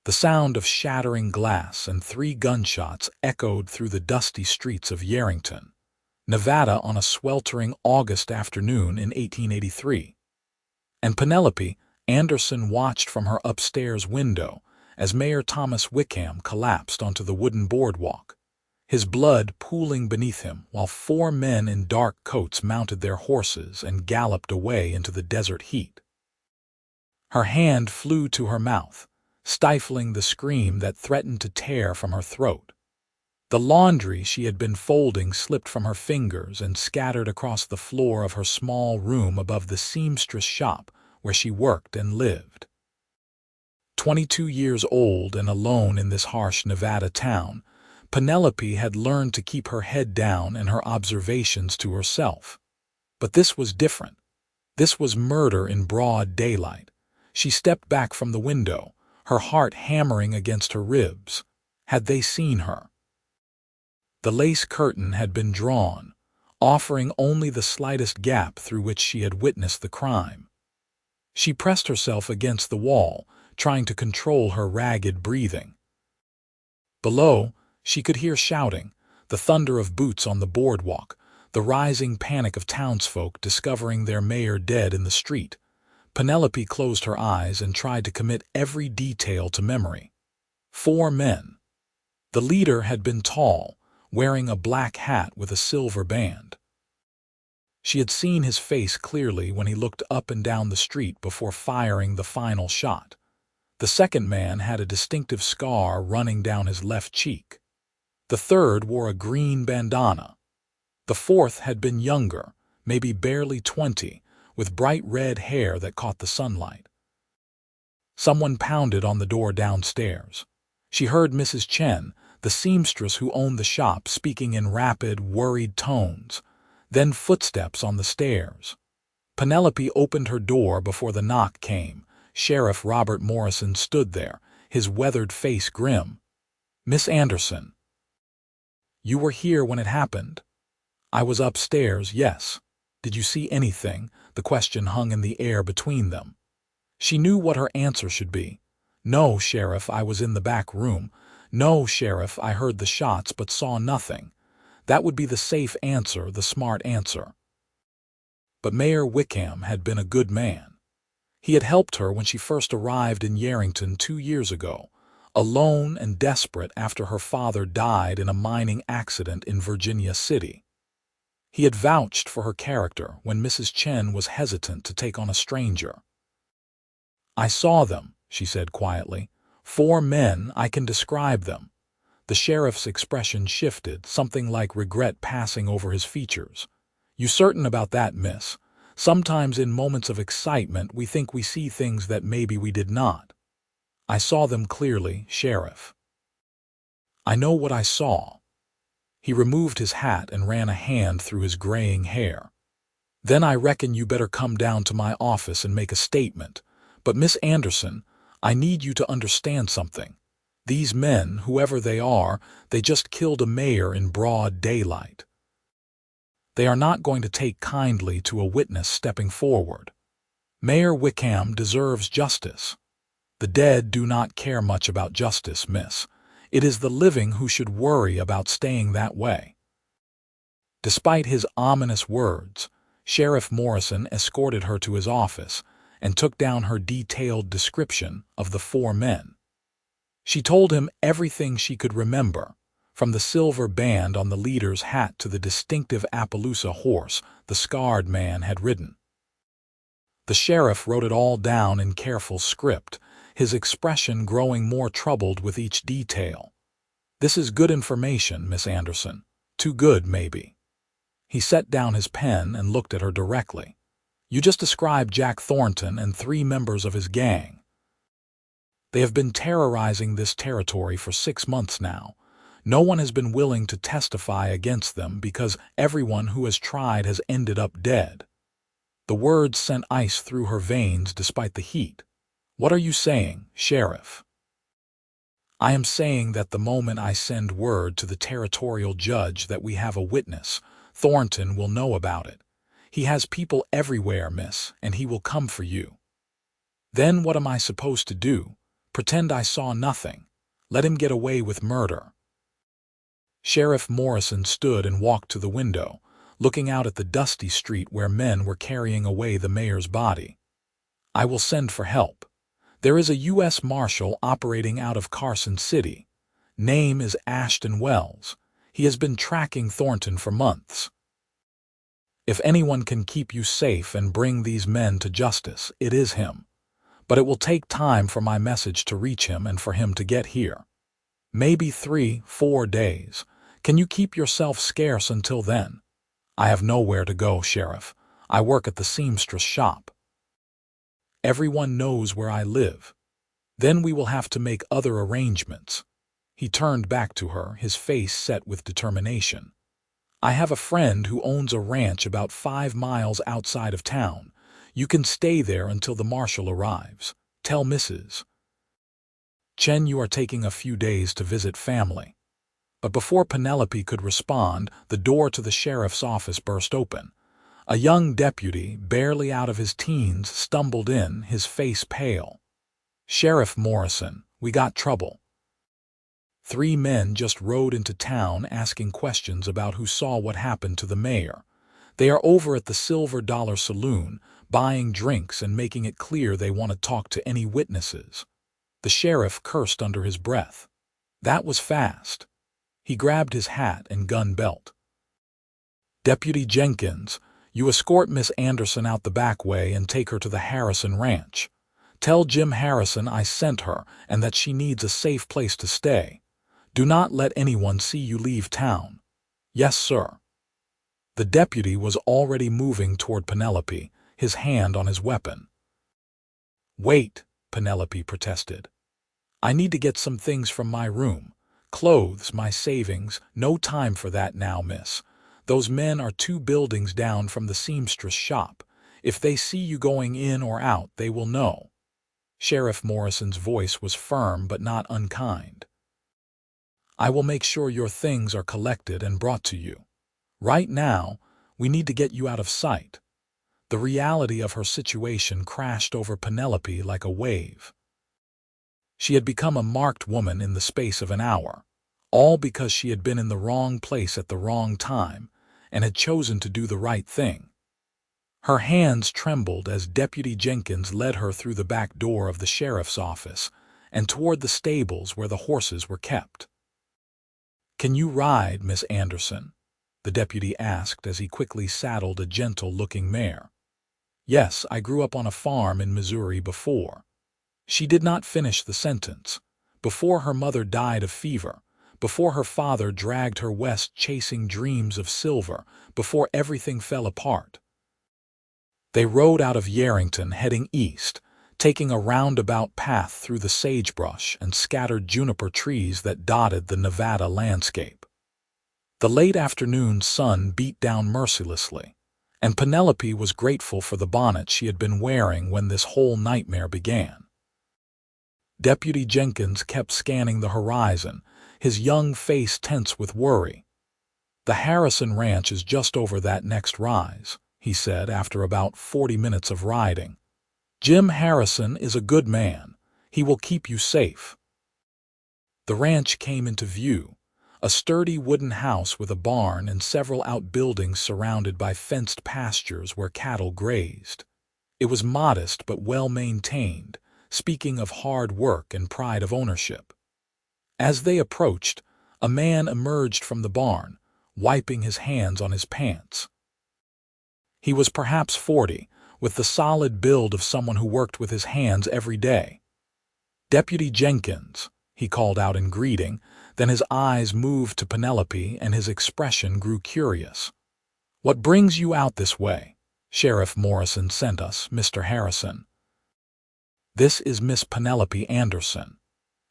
The sound of shattering glass and 3 gunshots echoed through the dusty streets of Yerington, Nevada on a sweltering August afternoon in 1883. And Penelope Anderson watched from her upstairs window as Mayor Thomas Wickham collapsed onto the wooden boardwalk, his blood pooling beneath him while 4 men in dark coats mounted their horses and galloped away into the desert heat. Her hand flew to her mouth, stifling the scream that threatened to tear from her throat. The laundry she had been folding slipped from her fingers and scattered across the floor of her small room above the seamstress shop where she worked and lived. 22 years old and alone in this harsh Nevada town, Penelope had learned to keep her head down and her observations to herself. But this was different. This was murder in broad daylight. She stepped back from the window, her heart hammering against her ribs. Had they seen her? The lace curtain had been drawn, offering only the slightest gap through which she had witnessed the crime. She pressed herself against the wall, trying to control her ragged breathing. Below, she could hear shouting, the thunder of boots on the boardwalk, the rising panic of townsfolk discovering their mayor dead in the street. Penelope closed her eyes and tried to commit every detail to memory. 4 men. The leader had been tall, wearing a black hat with a silver band. She had seen his face clearly when he looked up and down the street before firing the final shot. The second man had a distinctive scar running down his left cheek. The third wore a green bandana. The fourth had been younger, maybe barely 20, with bright red hair that caught the sunlight. Someone pounded on the door downstairs. She heard Mrs. Chen, the seamstress who owned the shop, speaking in rapid, worried tones. Then footsteps on the stairs. Penelope opened her door before the knock came. Sheriff Robert Morrison stood there, his weathered face grim. "Miss Anderson, you were here when it happened?" "I was upstairs, yes." "Did you see anything?" The question hung in the air between them. She knew what her answer should be. "No, Sheriff, I was in the back room." "No, Sheriff, I heard the shots but saw nothing." That would be the safe answer, the smart answer. But Mayor Wickham had been a good man. He had helped her when she first arrived in Yerington 2 years ago, alone and desperate after her father died in a mining accident in Virginia City. He had vouched for her character when Mrs. Chen was hesitant to take on a stranger. "I saw them," she said quietly. 4 men, I can describe them." The sheriff's expression shifted, something like regret passing over his features. "You certain about that, miss? Sometimes in moments of excitement we think we see things that maybe we did not." "I saw them clearly, Sheriff." "I know what I saw." He removed his hat and ran a hand through his graying hair. "Then I reckon you better come down to my office and make a statement. But Miss Anderson, I need you to understand something. These men, whoever they are, they just killed a mayor in broad daylight. They are not going to take kindly to a witness stepping forward. Mayor Wickham deserves justice. The dead do not care much about justice, miss. It is the living who should worry about staying that way." Despite his ominous words, Sheriff Morrison escorted her to his office and took down her detailed description of the 4 men. She told him everything she could remember, from the silver band on the leader's hat to the distinctive Appaloosa horse the scarred man had ridden. The sheriff wrote it all down in careful script, his expression growing more troubled with each detail. "This is good information, Miss Anderson. Too good, maybe." He set down his pen and looked at her directly. "You just described Jack Thornton and 3 members of his gang. They have been terrorizing this territory for 6 months now. No one has been willing to testify against them because everyone who has tried has ended up dead." The words sent ice through her veins despite the heat. "What are you saying, Sheriff?" "I am saying that the moment I send word to the territorial judge that we have a witness, Thornton will know about it. He has people everywhere, miss, and he will come for you." "Then what am I supposed to do?" Pretend I saw nothing. Let him get away with murder." Sheriff Morrison stood and walked to the window, looking out at the dusty street where men were carrying away the mayor's body. "I will send for help. There is a U.S. Marshal operating out of Carson City. Name is Ashton Wells. He has been tracking Thornton for months. If anyone can keep you safe and bring these men to justice, it is him. But it will take time for my message to reach him and for him to get here. Maybe 3-4 days. Can you keep yourself scarce until then? I have nowhere to go, Sheriff. I work at the seamstress shop. Everyone knows where I live. Then we will have to make other arrangements." He turned back to her, his face set with determination. "I have a friend who owns a ranch about 5 miles outside of town. You can stay there until the marshal arrives. Tell Mrs. Chen you are taking a few days to visit family." But before Penelope could respond, the door to the sheriff's office burst open. A young deputy, barely out of his teens, stumbled in, his face pale. "Sheriff Morrison, we got trouble. 3 men just rode into town asking questions about who saw what happened to the mayor. They are over at the Silver Dollar Saloon, buying drinks and making it clear they want to talk to any witnesses." The sheriff cursed under his breath. That was fast. He grabbed his hat and gun belt. "Deputy Jenkins, you escort Miss Anderson out the back way and take her to the Harrison Ranch. Tell Jim Harrison I sent her and that she needs a safe place to stay. Do not let anyone see you leave town." "Yes, sir." The deputy was already moving toward Penelope, his hand on his weapon. "Wait," Penelope protested. "I need to get some things from my room. Clothes, my savings. No time for that now, miss. Those men are 2 buildings down from the seamstress shop. If they see you going in or out, they will know." Sheriff Morrison's voice was firm but not unkind. "I will make sure your things are collected and brought to you. Right now, we need to get you out of sight." The reality of her situation crashed over Penelope like a wave. She had become a marked woman in the space of an hour, all because she had been in the wrong place at the wrong time and had chosen to do the right thing. Her hands trembled as Deputy Jenkins led her through the back door of the sheriff's office and toward the stables where the horses were kept. "Can you ride, Miss Anderson?" the deputy asked as he quickly saddled a gentle-looking mare. "Yes, I grew up on a farm in Missouri before." She did not finish the sentence. Before her mother died of fever, before her father dragged her west chasing dreams of silver, before everything fell apart. They rode out of Yerington heading east, taking a roundabout path through the sagebrush and scattered juniper trees that dotted the Nevada landscape. The late afternoon sun beat down mercilessly, and Penelope was grateful for the bonnet she had been wearing when this whole nightmare began. Deputy Jenkins kept scanning the horizon, his young face tense with worry. "The Harrison Ranch is just over that next rise," he said after about 40 minutes of riding. "Jim Harrison is a good man. He will keep you safe." The ranch came into view, a sturdy wooden house with a barn and several outbuildings surrounded by fenced pastures where cattle grazed. It was modest but well-maintained, speaking of hard work and pride of ownership. As they approached, a man emerged from the barn, wiping his hands on his pants. He was perhaps 40, with the solid build of someone who worked with his hands every day. "Deputy Jenkins," he called out in greeting, then his eyes moved to Penelope and his expression grew curious. "What brings you out this way?" "Sheriff Morrison sent us, Mr. Harrison." "This is Miss Penelope Anderson.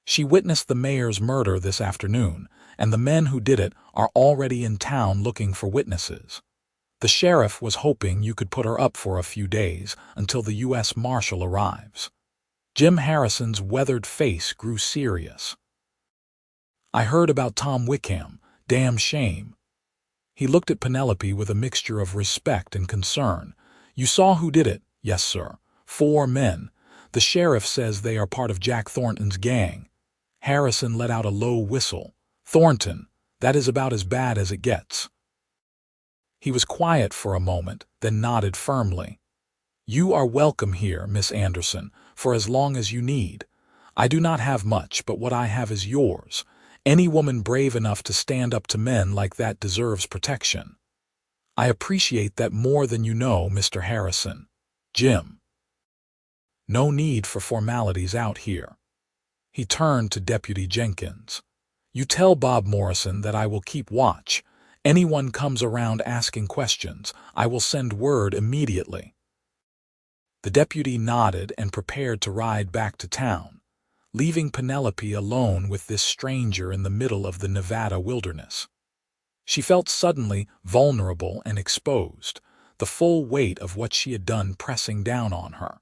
She witnessed the mayor's murder this afternoon, and the men who did it are already in town looking for witnesses. The sheriff was hoping you could put her up for a few days until the U.S. Marshal arrives." Jim Harrison's weathered face grew serious. "I heard about Tom Wickham. Damn shame." He looked at Penelope with a mixture of respect and concern. "You saw who did it?" "Yes, sir. 4 men. The sheriff says they are part of Jack Thornton's gang. Harrison let out a low whistle. Thornton, that is about as bad as it gets. He was quiet for a moment, then nodded firmly. You are welcome here, Miss Anderson, for as long as you need. I do not have much, but what I have is yours. Any woman brave enough to stand up to men like that deserves protection. I appreciate that more than you know, Mr. Harrison. Jim. No need for formalities out here. He turned to Deputy Jenkins. You tell Bob Morrison that I will keep watch. Anyone comes around asking questions, I will send word immediately. The deputy nodded and prepared to ride back to town, leaving Penelope alone with this stranger in the middle of the Nevada wilderness. She felt suddenly vulnerable and exposed, the full weight of what she had done pressing down on her.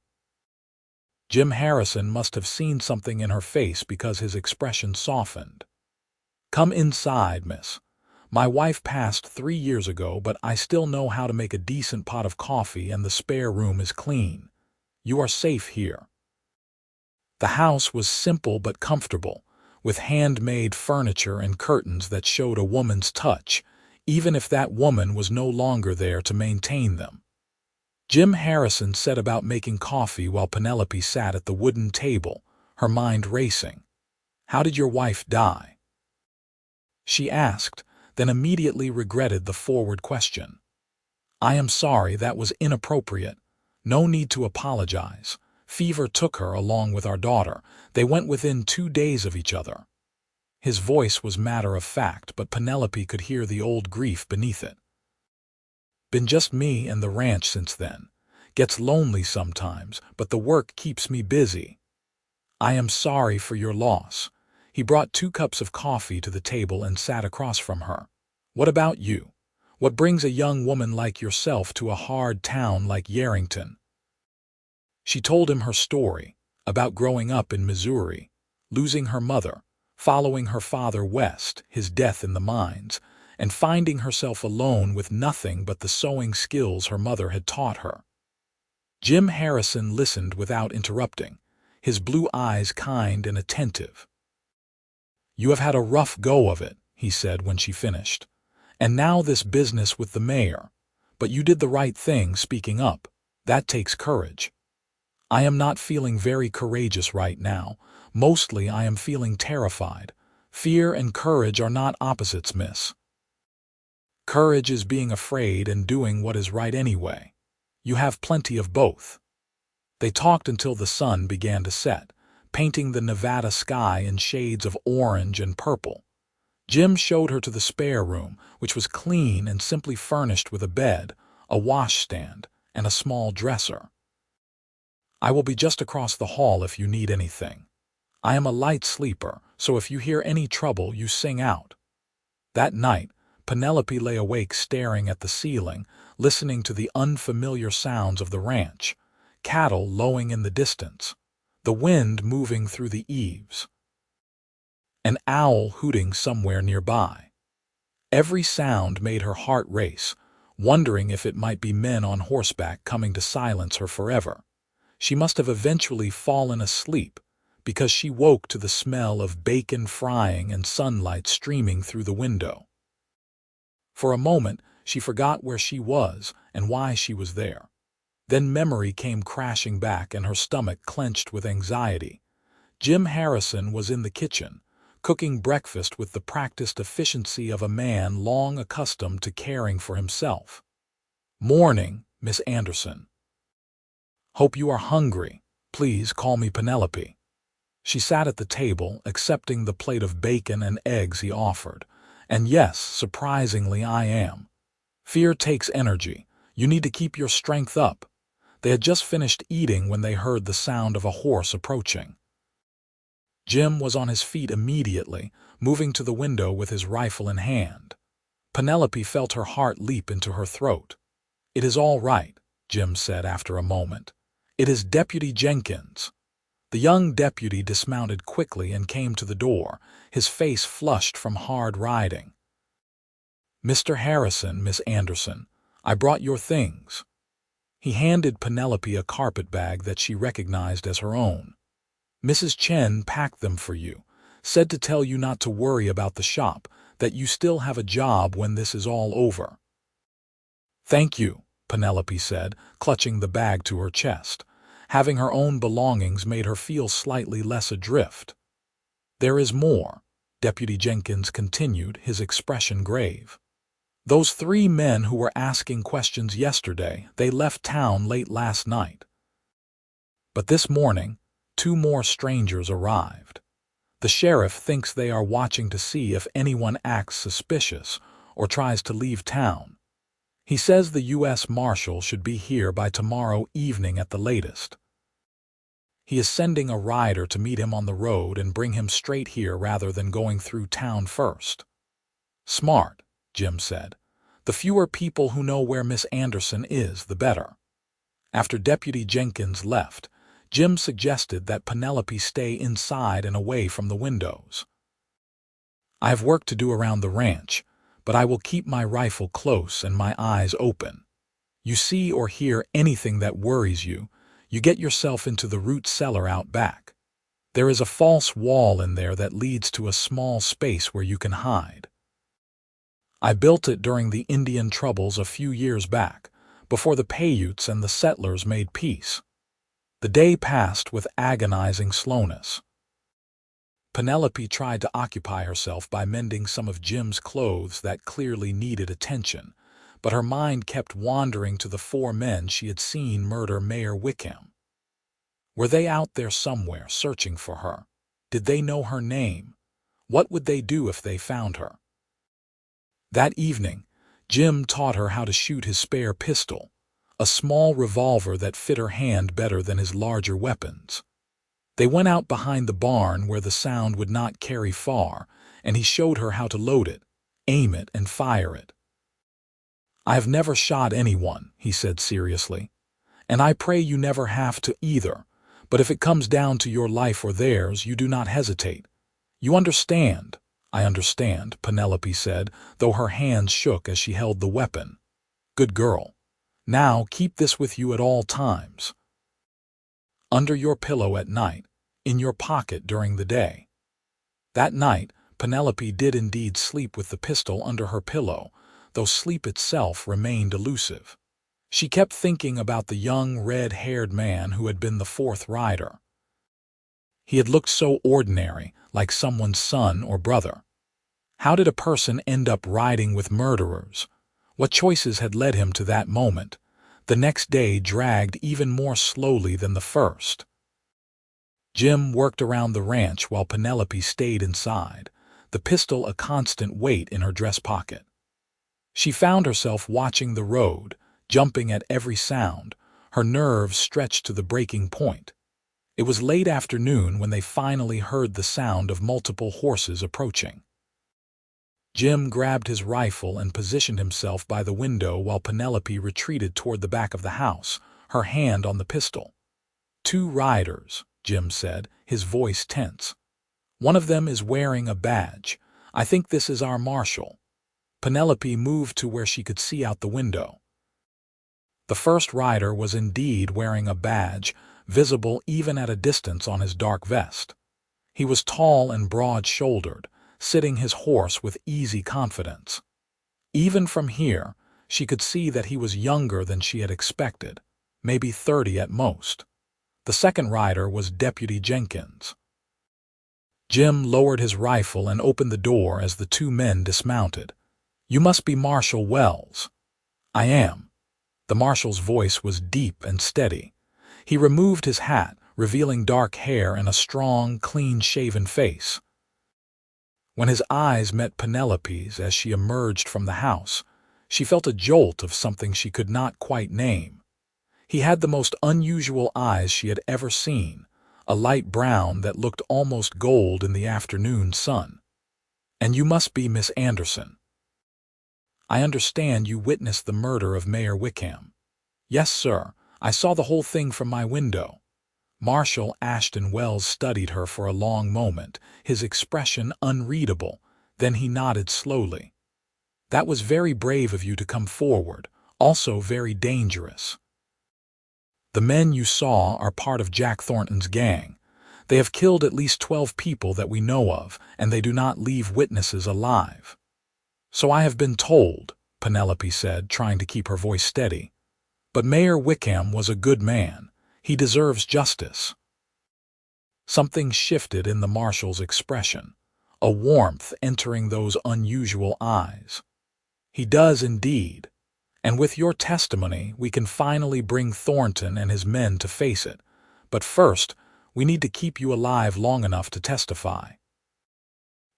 Jim Harrison must have seen something in her face because his expression softened. Come inside, miss. My wife passed 3 years ago, but I still know how to make a decent pot of coffee and the spare room is clean. You are safe here. The house was simple but comfortable, with handmade furniture and curtains that showed a woman's touch, even if that woman was no longer there to maintain them. Jim Harrison set about making coffee while Penelope sat at the wooden table, her mind racing. How did your wife die? She asked, then immediately regretted the forward question. I am sorry, that was inappropriate. No need to apologize. Fever took her along with our daughter. They went within 2 days of each other. His voice was matter of fact, but Penelope could hear the old grief beneath it. Been just me and the ranch since then. Gets lonely sometimes, but the work keeps me busy. I am sorry for your loss. He brought 2 cups of coffee to the table and sat across from her. What about you? What brings a young woman like yourself to a hard town like Yerington? She told him her story, about growing up in Missouri, losing her mother, following her father west, his death in the mines, and finding herself alone with nothing but the sewing skills her mother had taught her. Jim Harrison listened without interrupting, his blue eyes kind and attentive. You have had a rough go of it, he said when she finished. And now this business with the mayor. But you did the right thing speaking up. That takes courage. I am not feeling very courageous right now. Mostly I am feeling terrified. Fear and courage are not opposites, miss. Courage is being afraid and doing what is right anyway. You have plenty of both. They talked until the sun began to set, painting the Nevada sky in shades of orange and purple. Jim showed her to the spare room, which was clean and simply furnished with a bed, a washstand, and a small dresser. I will be just across the hall if you need anything. I am a light sleeper, so if you hear any trouble, you sing out. That night, Penelope lay awake staring at the ceiling, listening to the unfamiliar sounds of the ranch, cattle lowing in the distance, the wind moving through the eaves, an owl hooting somewhere nearby. Every sound made her heart race, wondering if it might be men on horseback coming to silence her forever. She must have eventually fallen asleep, because she woke to the smell of bacon frying and sunlight streaming through the window. For a moment, she forgot where she was and why she was there. Then memory came crashing back and her stomach clenched with anxiety. Jim Harrison was in the kitchen, cooking breakfast with the practiced efficiency of a man long accustomed to caring for himself. Morning, Miss Anderson. Hope you are hungry. Please call me Penelope. She sat at the table, accepting the plate of bacon and eggs he offered. And yes, surprisingly, I am. Fear takes energy. You need to keep your strength up. They had just finished eating when they heard the sound of a horse approaching. Jim was on his feet immediately, moving to the window with his rifle in hand. Penelope felt her heart leap into her throat. It is all right, Jim said after a moment. It is Deputy Jenkins. The young deputy dismounted quickly and came to the door, his face flushed from hard riding. Mr. Harrison, Miss Anderson, I brought your things. He handed Penelope a carpet bag that she recognized as her own. "Mrs. Chen packed them for you. Said to tell you not to worry about the shop, that you still have a job when this is all over." "Thank you," Penelope said, clutching the bag to her chest. Having her own belongings made her feel slightly less adrift. "There is more," Deputy Jenkins continued, his expression grave. "Those 3 men who were asking questions yesterday, they left town late last night. But this morning, 2 more strangers arrived. The sheriff thinks they are watching to see if anyone acts suspicious or tries to leave town. He says the U.S. Marshal should be here by tomorrow evening at the latest. He is sending a rider to meet him on the road and bring him straight here rather than going through town first." "Smart," Jim said. "The fewer people who know where Miss Anderson is, the better." After Deputy Jenkins left, Jim suggested that Penelope stay inside and away from the windows. "I have work to do around the ranch, but I will keep my rifle close and my eyes open. You see or hear anything that worries you, you get yourself into the root cellar out back. There is a false wall in there that leads to a small space where you can hide. I built it during the Indian troubles a few years back, before the Paiutes and the settlers made peace." The day passed with agonizing slowness. Penelope tried to occupy herself by mending some of Jim's clothes that clearly needed attention, but her mind kept wandering to the 4 men she had seen murder Mayor Wickham. Were they out there somewhere searching for her? Did they know her name? What would they do if they found her? That evening, Jim taught her how to shoot his spare pistol, a small revolver that fit her hand better than his larger weapons. They went out behind the barn where the sound would not carry far, and he showed her how to load it, aim it, and fire it. "I have never shot anyone," he said seriously, "and I pray you never have to either, but if it comes down to your life or theirs, you do not hesitate. You understand?" "I understand," Penelope said, though her hands shook as she held the weapon. "Good girl. Now keep this with you at all times. Under your pillow at night, in your pocket during the day." That night, Penelope did indeed sleep with the pistol under her pillow, though sleep itself remained elusive. She kept thinking about the young, red-haired man who had been the 4th rider. He had looked so ordinary, like someone's son or brother. How did a person end up riding with murderers? What choices had led him to that moment? The next day dragged even more slowly than the first. Jim worked around the ranch while Penelope stayed inside, the pistol a constant weight in her dress pocket. She found herself watching the road, jumping at every sound, her nerves stretched to the breaking point. It was late afternoon when they finally heard the sound of multiple horses approaching. Jim grabbed his rifle and positioned himself by the window while Penelope retreated toward the back of the house, her hand on the pistol. "2 riders," Jim said, his voice tense. "One of them is wearing a badge. I think this is our marshal." Penelope moved to where she could see out the window. The first rider was indeed wearing a badge, visible even at a distance on his dark vest. He was tall and broad-shouldered, sitting his horse with easy confidence. Even from here, she could see that he was younger than she had expected, maybe 30 at most. The second rider was Deputy Jenkins. Jim lowered his rifle and opened the door as the 2 men dismounted. "You must be Marshal Wells." "I am." The marshal's voice was deep and steady. He removed his hat, revealing dark hair and a strong, clean-shaven face. When his eyes met Penelope's as she emerged from the house, she felt a jolt of something she could not quite name. He had the most unusual eyes she had ever seen, a light brown that looked almost gold in the afternoon sun. "And you must be Miss Anderson. I understand you witnessed the murder of Mayor Wickham." "Yes, sir. I saw the whole thing from my window." Marshal Ashton Wells studied her for a long moment, his expression unreadable. Then he nodded slowly. "That was very brave of you to come forward, also very dangerous." The men you saw are part of Jack Thornton's gang. They have killed at least 12 people that we know of, and they do not leave witnesses alive." "So I have been told," Penelope said, trying to keep her voice steady. "But Mayor Wickham was a good man. He deserves justice." Something shifted in the marshal's expression, a warmth entering those unusual eyes. "He does indeed. And with your testimony, we can finally bring Thornton and his men to face it. But first, we need to keep you alive long enough to testify."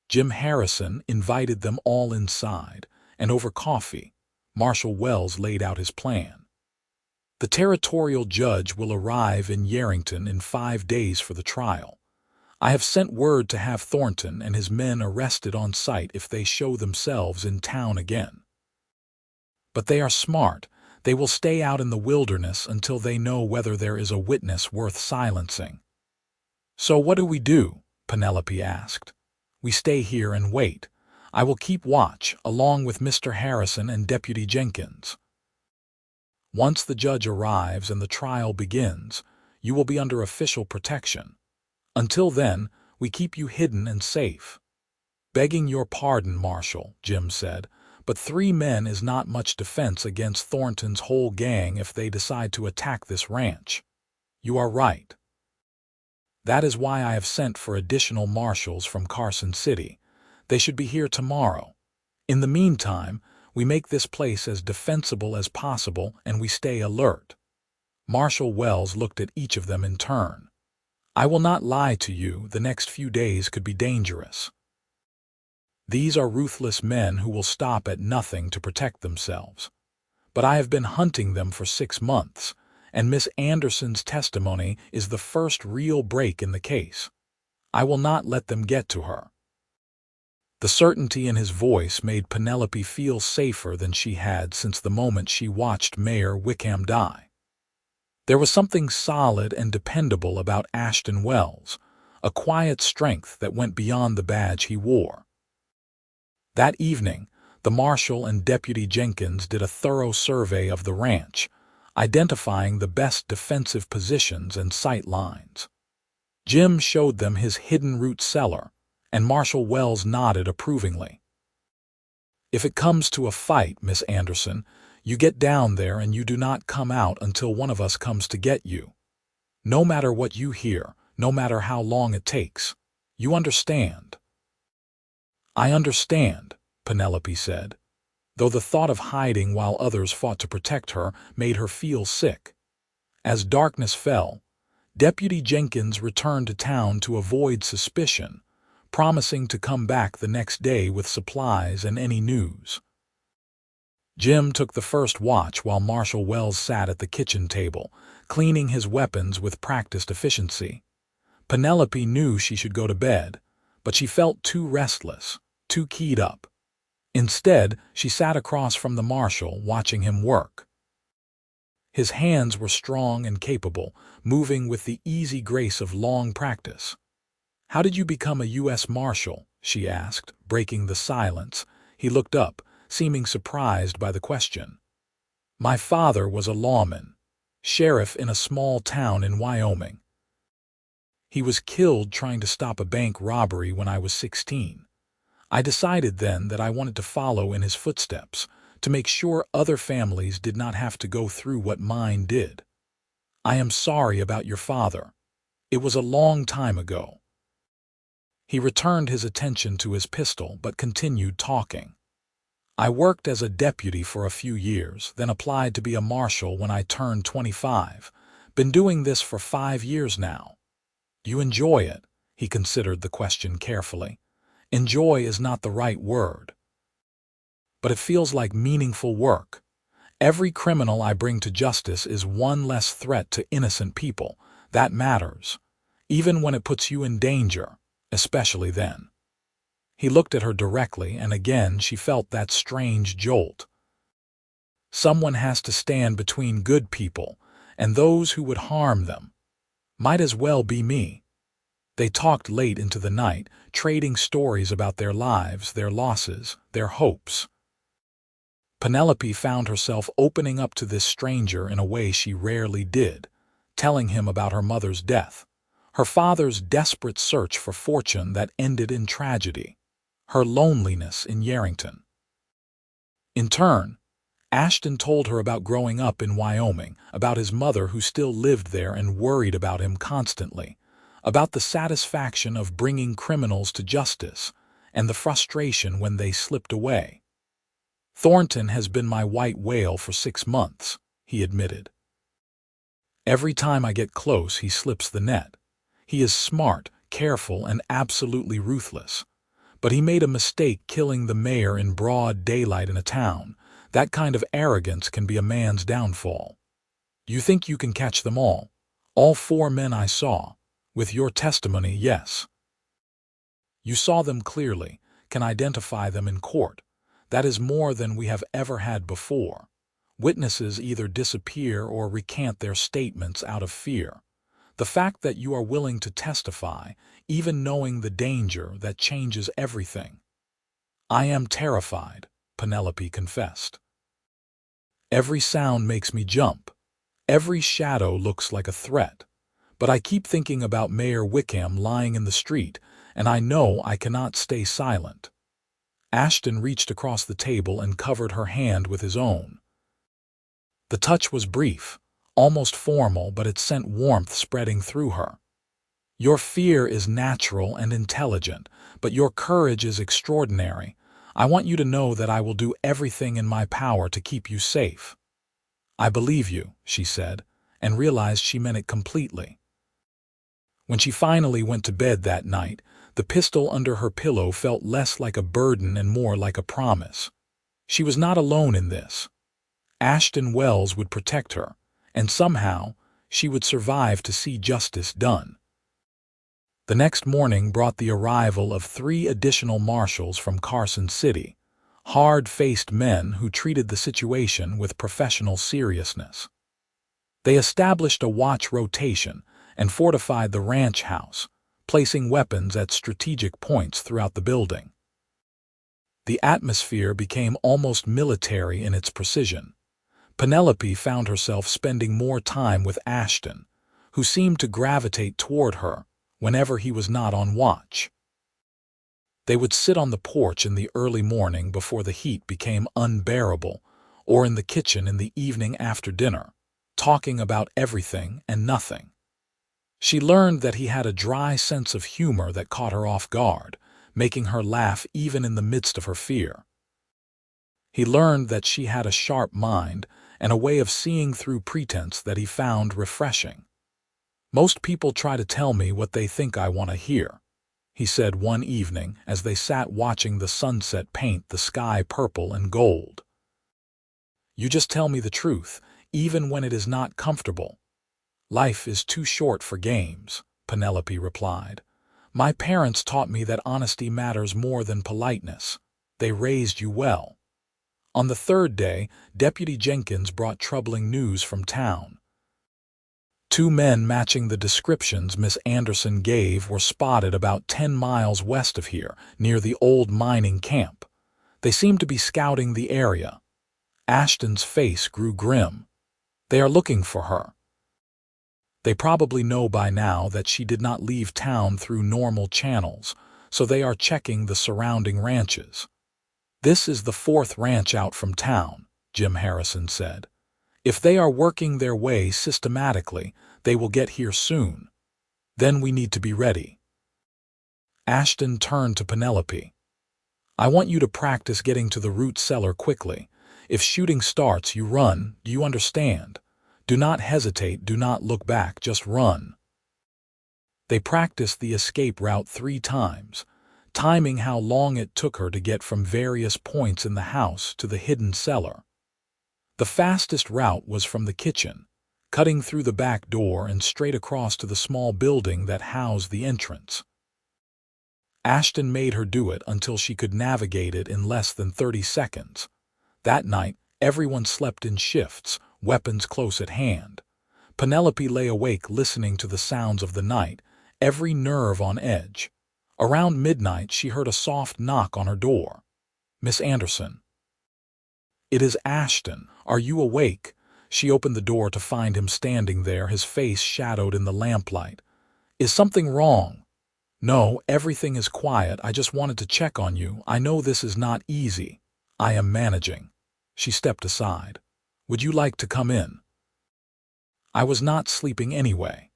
Jim Harrison invited them all inside, and over coffee, Marshal Wells laid out his plan. "The territorial judge will arrive in Yerington in 5 days for the trial. I have sent word to have Thornton and his men arrested on sight if they show themselves in town again. But they are smart. They will stay out in the wilderness until they know whether there is a witness worth silencing." "So what do we do?" Penelope asked. "We stay here and wait. I will keep watch, along with Mr. Harrison and Deputy Jenkins. Once the judge arrives and the trial begins, you will be under official protection. Until then, we keep you hidden and safe." "Begging your pardon, Marshal," Jim said, "but 3 men is not much defense against Thornton's whole gang if they decide to attack this ranch." "You are right. That is why I have sent for additional marshals from Carson City. They should be here tomorrow. In the meantime, we make this place as defensible as possible and we stay alert." Marshal Wells looked at each of them in turn. "I will not lie to you, the next few days could be dangerous. These are ruthless men who will stop at nothing to protect themselves. But I have been hunting them for 6 months, and Miss Anderson's testimony is the first real break in the case. I will not let them get to her." The certainty in his voice made Penelope feel safer than she had since the moment she watched Mayor Wickham die. There was something solid and dependable about Ashton Wells, a quiet strength that went beyond the badge he wore. That evening, the Marshal and Deputy Jenkins did a thorough survey of the ranch, identifying the best defensive positions and sight lines. Jim showed them his hidden root cellar, and Marshal Wells nodded approvingly. "If it comes to a fight, Miss Anderson, you get down there and you do not come out until one of us comes to get you. No matter what you hear, no matter how long it takes. You understand?" "I understand," Penelope said, though the thought of hiding while others fought to protect her made her feel sick. As darkness fell, Deputy Jenkins returned to town to avoid suspicion, promising to come back the next day with supplies and any news. Jim took the first watch while Marshal Wells sat at the kitchen table, cleaning his weapons with practiced efficiency. Penelope knew she should go to bed, but she felt too restless, too keyed up. Instead, she sat across from the Marshal, watching him work. His hands were strong and capable, moving with the easy grace of long practice. "How did you become a U.S. Marshal?" she asked, breaking the silence. He looked up, seeming surprised by the question. "My father was a lawman, sheriff in a small town in Wyoming. He was killed trying to stop a bank robbery when I was 16. I decided then that I wanted to follow in his footsteps, to make sure other families did not have to go through what mine did. I am sorry about your father. It was a long time ago." He returned his attention to his pistol but continued talking. "I worked as a deputy for a few years, then applied to be a marshal when I turned 25. Been doing this for 5 years now." "You enjoy it?" He considered the question carefully. "Enjoy is not the right word. But it feels like meaningful work. Every criminal I bring to justice is one less threat to innocent people. That matters. Even when it puts you in danger, especially then." He looked at her directly, and again she felt that strange jolt. Someone has to stand between good people and those who would harm them. Might as well be me. They talked late into the night, trading stories about their lives, their losses, their hopes. Penelope found herself opening up to this stranger in a way she rarely did. telling him about her mother's death, her father's desperate search for fortune that ended in tragedy, her loneliness in Yerington. In turn, Ashton told her about growing up in Wyoming, about his mother who still lived there and worried about him constantly, about the satisfaction of bringing criminals to justice and the frustration when they slipped away. "Thornton has been my white whale for 6 months," he admitted. "Every time I get close, he slips the net. He is smart, careful, and absolutely ruthless. But he made a mistake killing the mayor in broad daylight in a town. That kind of arrogance can be a man's downfall. You think you can catch them all? All 4 men I saw. With your testimony, yes. You saw them clearly, can identify them in court. That is more than we have ever had before. Witnesses either disappear or recant their statements out of fear. The fact that you are willing to testify, even knowing the danger, that changes everything." "I am terrified," Penelope confessed. "Every sound makes me jump. Every shadow looks like a threat. But I keep thinking about Mayor Wickham lying in the street, and I know I cannot stay silent." Ashton reached across the table and covered her hand with his own. The touch was brief, almost formal, but it sent warmth spreading through her. "Your fear is natural and intelligent, but your courage is extraordinary. I want you to know that I will do everything in my power to keep you safe." "I believe you," she said, and realized she meant it completely. When she finally went to bed that night, the pistol under her pillow felt less like a burden and more like a promise. She was not alone in this. Ashton Wells would protect her, and somehow she would survive to see justice done. The next morning brought the arrival of 3 additional marshals from Carson City, hard-faced men who treated the situation with professional seriousness. They established a watch rotation and fortified the ranch house, placing weapons at strategic points throughout the building. The atmosphere became almost military in its precision. Penelope found herself spending more time with Ashton, who seemed to gravitate toward her whenever he was not on watch. They would sit on the porch in the early morning before the heat became unbearable, or in the kitchen in the evening after dinner, talking about everything and nothing. She learned that he had a dry sense of humor that caught her off guard, making her laugh even in the midst of her fear. He learned that she had a sharp mind and a way of seeing through pretense that he found refreshing. "Most people try to tell me what they think I want to hear," he said one evening as they sat watching the sunset paint the sky purple and gold. "You just tell me the truth, even when it is not comfortable." "Life is too short for games," Penelope replied. "My parents taught me that honesty matters more than politeness. They raised you well." On the 3rd day, Deputy Jenkins brought troubling news from town. 2 men matching the descriptions Miss Anderson gave were spotted about 10 miles west of here, near the old mining camp. They seemed to be scouting the area. Ashton's face grew grim. "They are looking for her. They probably know by now that she did not leave town through normal channels, so they are checking the surrounding ranches." "This is the 4th ranch out from town," Jim Harrison said. "If they are working their way systematically, they will get here soon. Then we need to be ready." Ashton turned to Penelope. "I want you to practice getting to the root cellar quickly. If shooting starts, you run. Do you understand? Do not hesitate, do not look back, just run." They practiced the escape route 3 times, timing how long it took her to get from various points in the house to the hidden cellar. The fastest route was from the kitchen, cutting through the back door and straight across to the small building that housed the entrance. Ashton made her do it until she could navigate it in less than 30 seconds. That night, everyone slept in shifts, weapons close at hand. Penelope lay awake listening to the sounds of the night, every nerve on edge. Around midnight, she heard a soft knock on her door. "Miss Anderson." "It is Ashton. Are you awake?" She opened the door to find him standing there, his face shadowed in the lamplight. "Is something wrong?" "No, everything is quiet. I just wanted to check on you. I know this is not easy. I am managing." She stepped aside. "Would you like to come in?" "I was not sleeping anyway."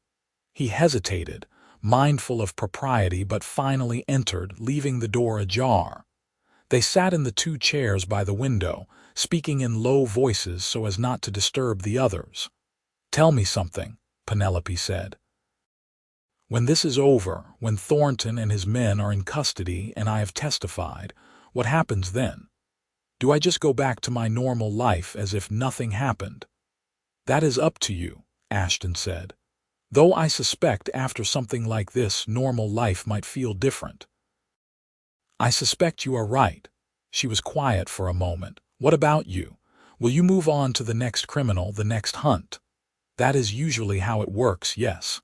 He hesitated, mindful of propriety, but finally entered, leaving the door ajar. They sat in the two chairs by the window, speaking in low voices so as not to disturb the others. "Tell me something," Penelope said. "When this is over, when Thornton and his men are in custody and I have testified, what happens then? Do I just go back to my normal life as if nothing happened?" "That is up to you," Ashton said. "Though I suspect after something like this, normal life might feel different." "I suspect you are right." She was quiet for a moment. "What about you? Will you move on to the next criminal, the next hunt? That is usually how it works, yes.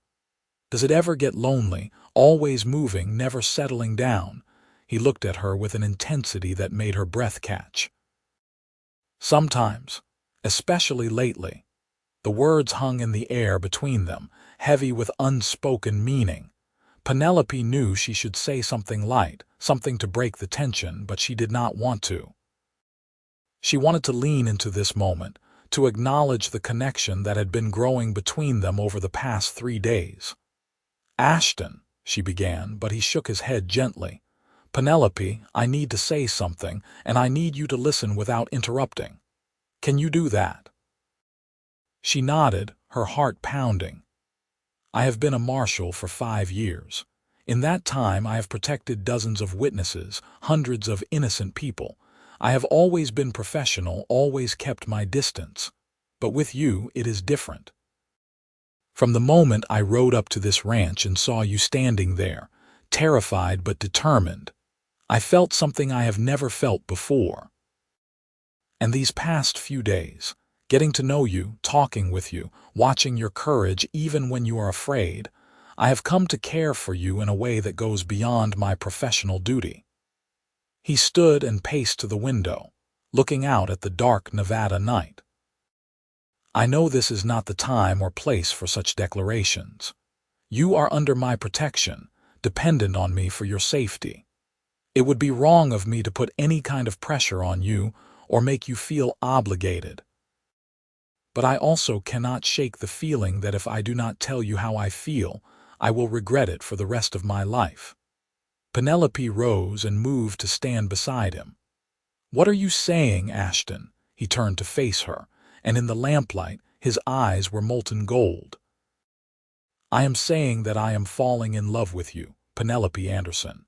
Does it ever get lonely, always moving, never settling down?" He looked at her with an intensity that made her breath catch. "Sometimes, especially lately." The words hung in the air between them, heavy with unspoken meaning. Penelope knew she should say something light, something to break the tension, but she did not want to. She wanted to lean into this moment, to acknowledge the connection that had been growing between them over the past 3 days. "Ashton," she began, but he shook his head gently. "Penelope, I need to say something, and I need you to listen without interrupting. Can you do that?" She nodded, her heart pounding. "I have been a marshal for 5 years. In that time I have protected dozens of witnesses, hundreds of innocent people. I have always been professional, always kept my distance. But with you, it is different. From the moment I rode up to this ranch and saw you standing there, terrified but determined, I felt something I have never felt before. And these past few days, getting to know you, talking with you, watching your courage even when you are afraid, I have come to care for you in a way that goes beyond my professional duty." He stood and paced to the window, looking out at the dark Nevada night. "I know this is not the time or place for such declarations. You are under my protection, dependent on me for your safety. It would be wrong of me to put any kind of pressure on you or make you feel obligated. But I also cannot shake the feeling that if I do not tell you how I feel, I will regret it for the rest of my life." Penelope rose and moved to stand beside him. "What are you saying, Ashton?" He turned to face her, and in the lamplight, his eyes were molten gold. "I am saying that I am falling in love with you, Penelope Anderson.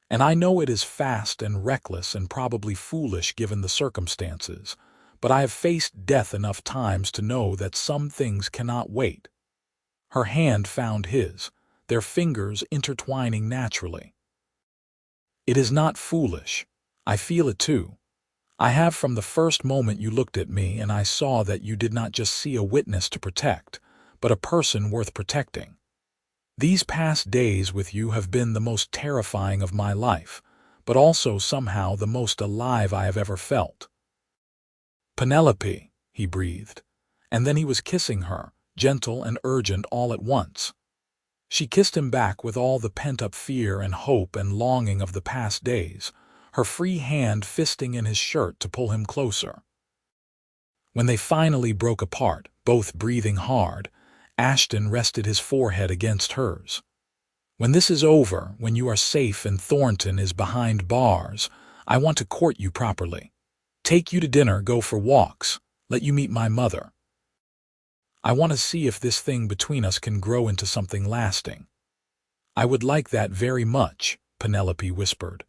And I know it is fast and reckless and probably foolish given the circumstances, but I have faced death enough times to know that some things cannot wait." Her hand found his, their fingers intertwining naturally. "It is not foolish. I feel it too. I have from the first moment you looked at me, and I saw that you did not just see a witness to protect, but a person worth protecting. These past days with you have been the most terrifying of my life, but also somehow the most alive I have ever felt." "Penelope," he breathed, and then he was kissing her, gentle and urgent all at once. She kissed him back with all the pent-up fear and hope and longing of the past days, her free hand fisting in his shirt to pull him closer. When they finally broke apart, both breathing hard, Ashton rested his forehead against hers. "When this is over, when you are safe and Thornton is behind bars, I want to court you properly. Take you to dinner, go for walks, let you meet my mother. I want to see if this thing between us can grow into something lasting." "I would like that very much," Penelope whispered.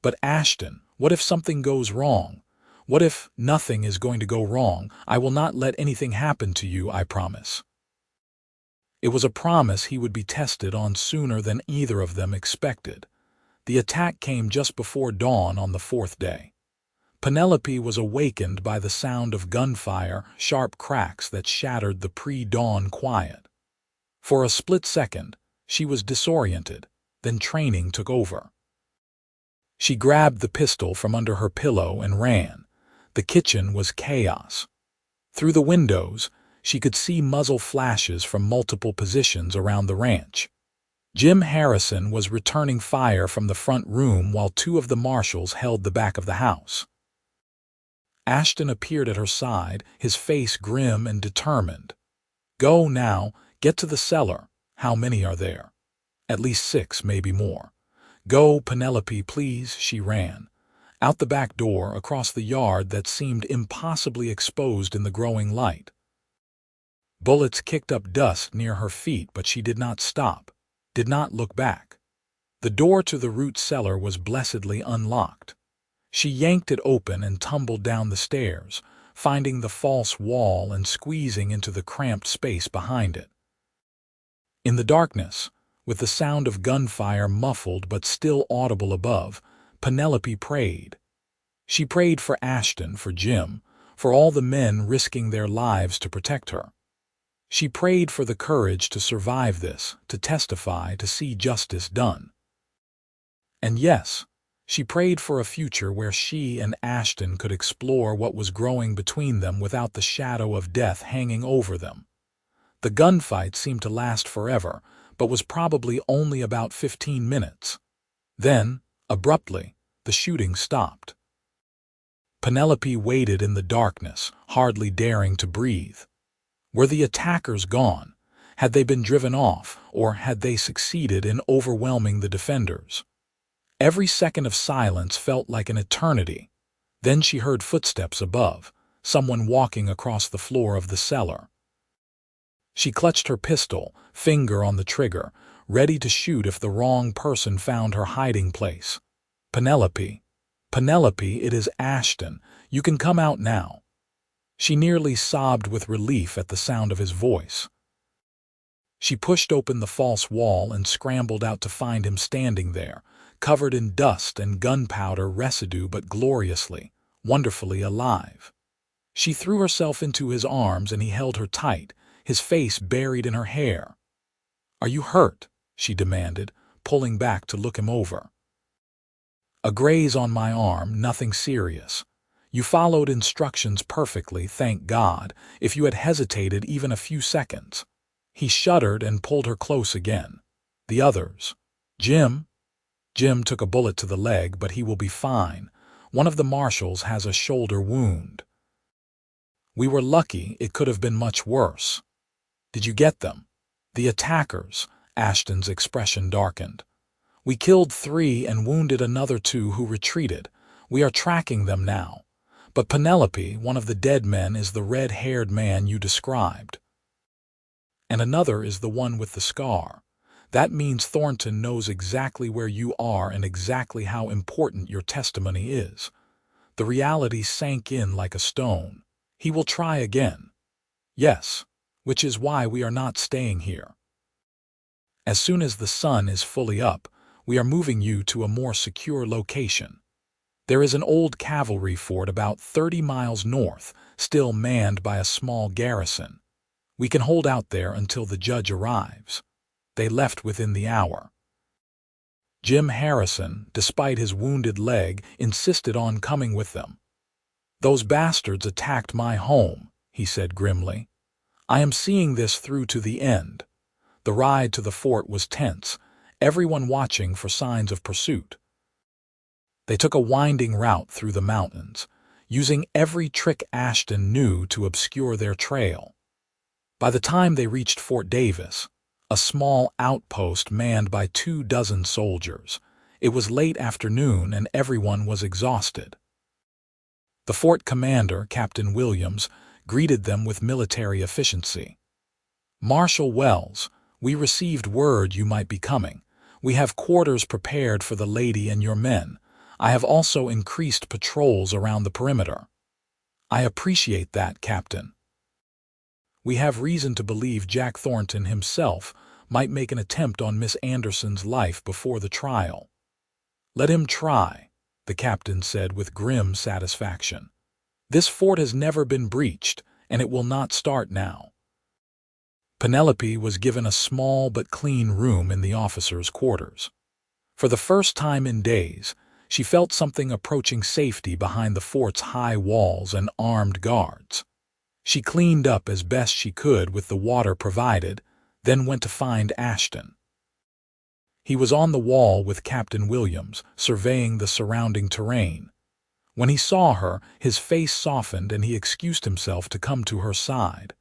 "But Ashton, what if something goes wrong? What if nothing is going to go wrong? I will not let anything happen to you, I promise." It was a promise he would be tested on sooner than either of them expected. The attack came just before dawn on the 4th day. Penelope was awakened by the sound of gunfire, sharp cracks that shattered the pre-dawn quiet. For a split second, she was disoriented, then training took over. She grabbed the pistol from under her pillow and ran. The kitchen was chaos. Through the windows, she could see muzzle flashes from multiple positions around the ranch. Jim Harrison was returning fire from the front room while two of the marshals held the back of the house. Ashton appeared at her side, his face grim and determined. "Go now, get to the cellar. How many are there?" "At least 6, maybe more." "Go, Penelope, please," she ran. Out the back door, across the yard that seemed impossibly exposed in the growing light. Bullets kicked up dust near her feet, but she did not stop, did not look back. The door to the root cellar was blessedly unlocked. She yanked it open and tumbled down the stairs, finding the false wall and squeezing into the cramped space behind it. In the darkness, with the sound of gunfire muffled but still audible above, Penelope prayed. She prayed for Ashton, for Jim, for all the men risking their lives to protect her. She prayed for the courage to survive this, to testify, to see justice done. And yes, she prayed for a future where she and Ashton could explore what was growing between them without the shadow of death hanging over them. The gunfight seemed to last forever, but was probably only about 15 minutes. Then, abruptly, the shooting stopped. Penelope waited in the darkness, hardly daring to breathe. Were the attackers gone? Had they been driven off, or had they succeeded in overwhelming the defenders? Every second of silence felt like an eternity. Then she heard footsteps above, someone walking across the floor of the cellar. She clutched her pistol, finger on the trigger, ready to shoot if the wrong person found her hiding place. "Penelope, Penelope, it is Ashton. You can come out now." She nearly sobbed with relief at the sound of his voice. She pushed open the false wall and scrambled out to find him standing there, covered in dust and gunpowder residue but gloriously, wonderfully alive. She threw herself into his arms and he held her tight, his face buried in her hair. "Are you hurt?" she demanded, pulling back to look him over. "A graze on my arm, nothing serious. You followed instructions perfectly, thank God. If you had hesitated even a few seconds." He shuddered and pulled her close again. "The others. Jim?" "Jim took a bullet to the leg, but he will be fine. One of the marshals has a shoulder wound." "We were lucky, it could have been much worse." "Did you get them?" "The attackers." Ashton's expression darkened. "We killed 3 and wounded another 2 who retreated. We are tracking them now. But Penelope, one of the dead men, is the red-haired man you described. And another is the one with the scar. That means Thornton knows exactly where you are and exactly how important your testimony is." The reality sank in like a stone. "He will try again." "Yes, which is why we are not staying here. As soon as the sun is fully up, we are moving you to a more secure location. There is an old cavalry fort about 30 miles north, still manned by a small garrison. We can hold out there until the judge arrives." They left within the hour. Jim Harrison, despite his wounded leg, insisted on coming with them. "Those bastards attacked my home," he said grimly. "I am seeing this through to the end." The ride to the fort was tense, everyone watching for signs of pursuit. They took a winding route through the mountains, using every trick Ashton knew to obscure their trail. By the time they reached Fort Davis, a small outpost manned by 24 soldiers, it was late afternoon and everyone was exhausted. The fort commander, Captain Williams, greeted them with military efficiency. "Marshal Wells, we received word you might be coming. We have quarters prepared for the lady and your men. I have also increased patrols around the perimeter." "I appreciate that, Captain. We have reason to believe Jack Thornton himself might make an attempt on Miss Anderson's life before the trial." "Let him try," the captain said with grim satisfaction. "This fort has never been breached, and it will not start now." Penelope was given a small but clean room in the officers' quarters. For the first time in days, she felt something approaching safety behind the fort's high walls and armed guards. She cleaned up as best she could with the water provided, then went to find Ashton. He was on the wall with Captain Williams, surveying the surrounding terrain. When he saw her, his face softened and he excused himself to come to her side.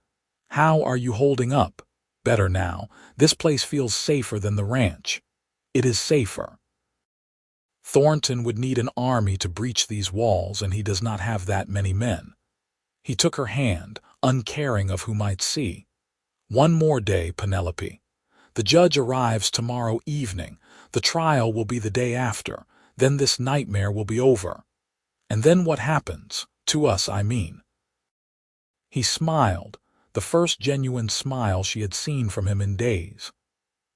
"How are you holding up?" "Better now. This place feels safer than the ranch." "It is safer." "Thornton would need an army to breach these walls, and he does not have that many men." He took her hand, uncaring of who might see. "One more day, Penelope. The judge arrives tomorrow evening. The trial will be the day after. Then this nightmare will be over." "And then what happens? To us, I mean." He smiled, the first genuine smile she had seen from him in days.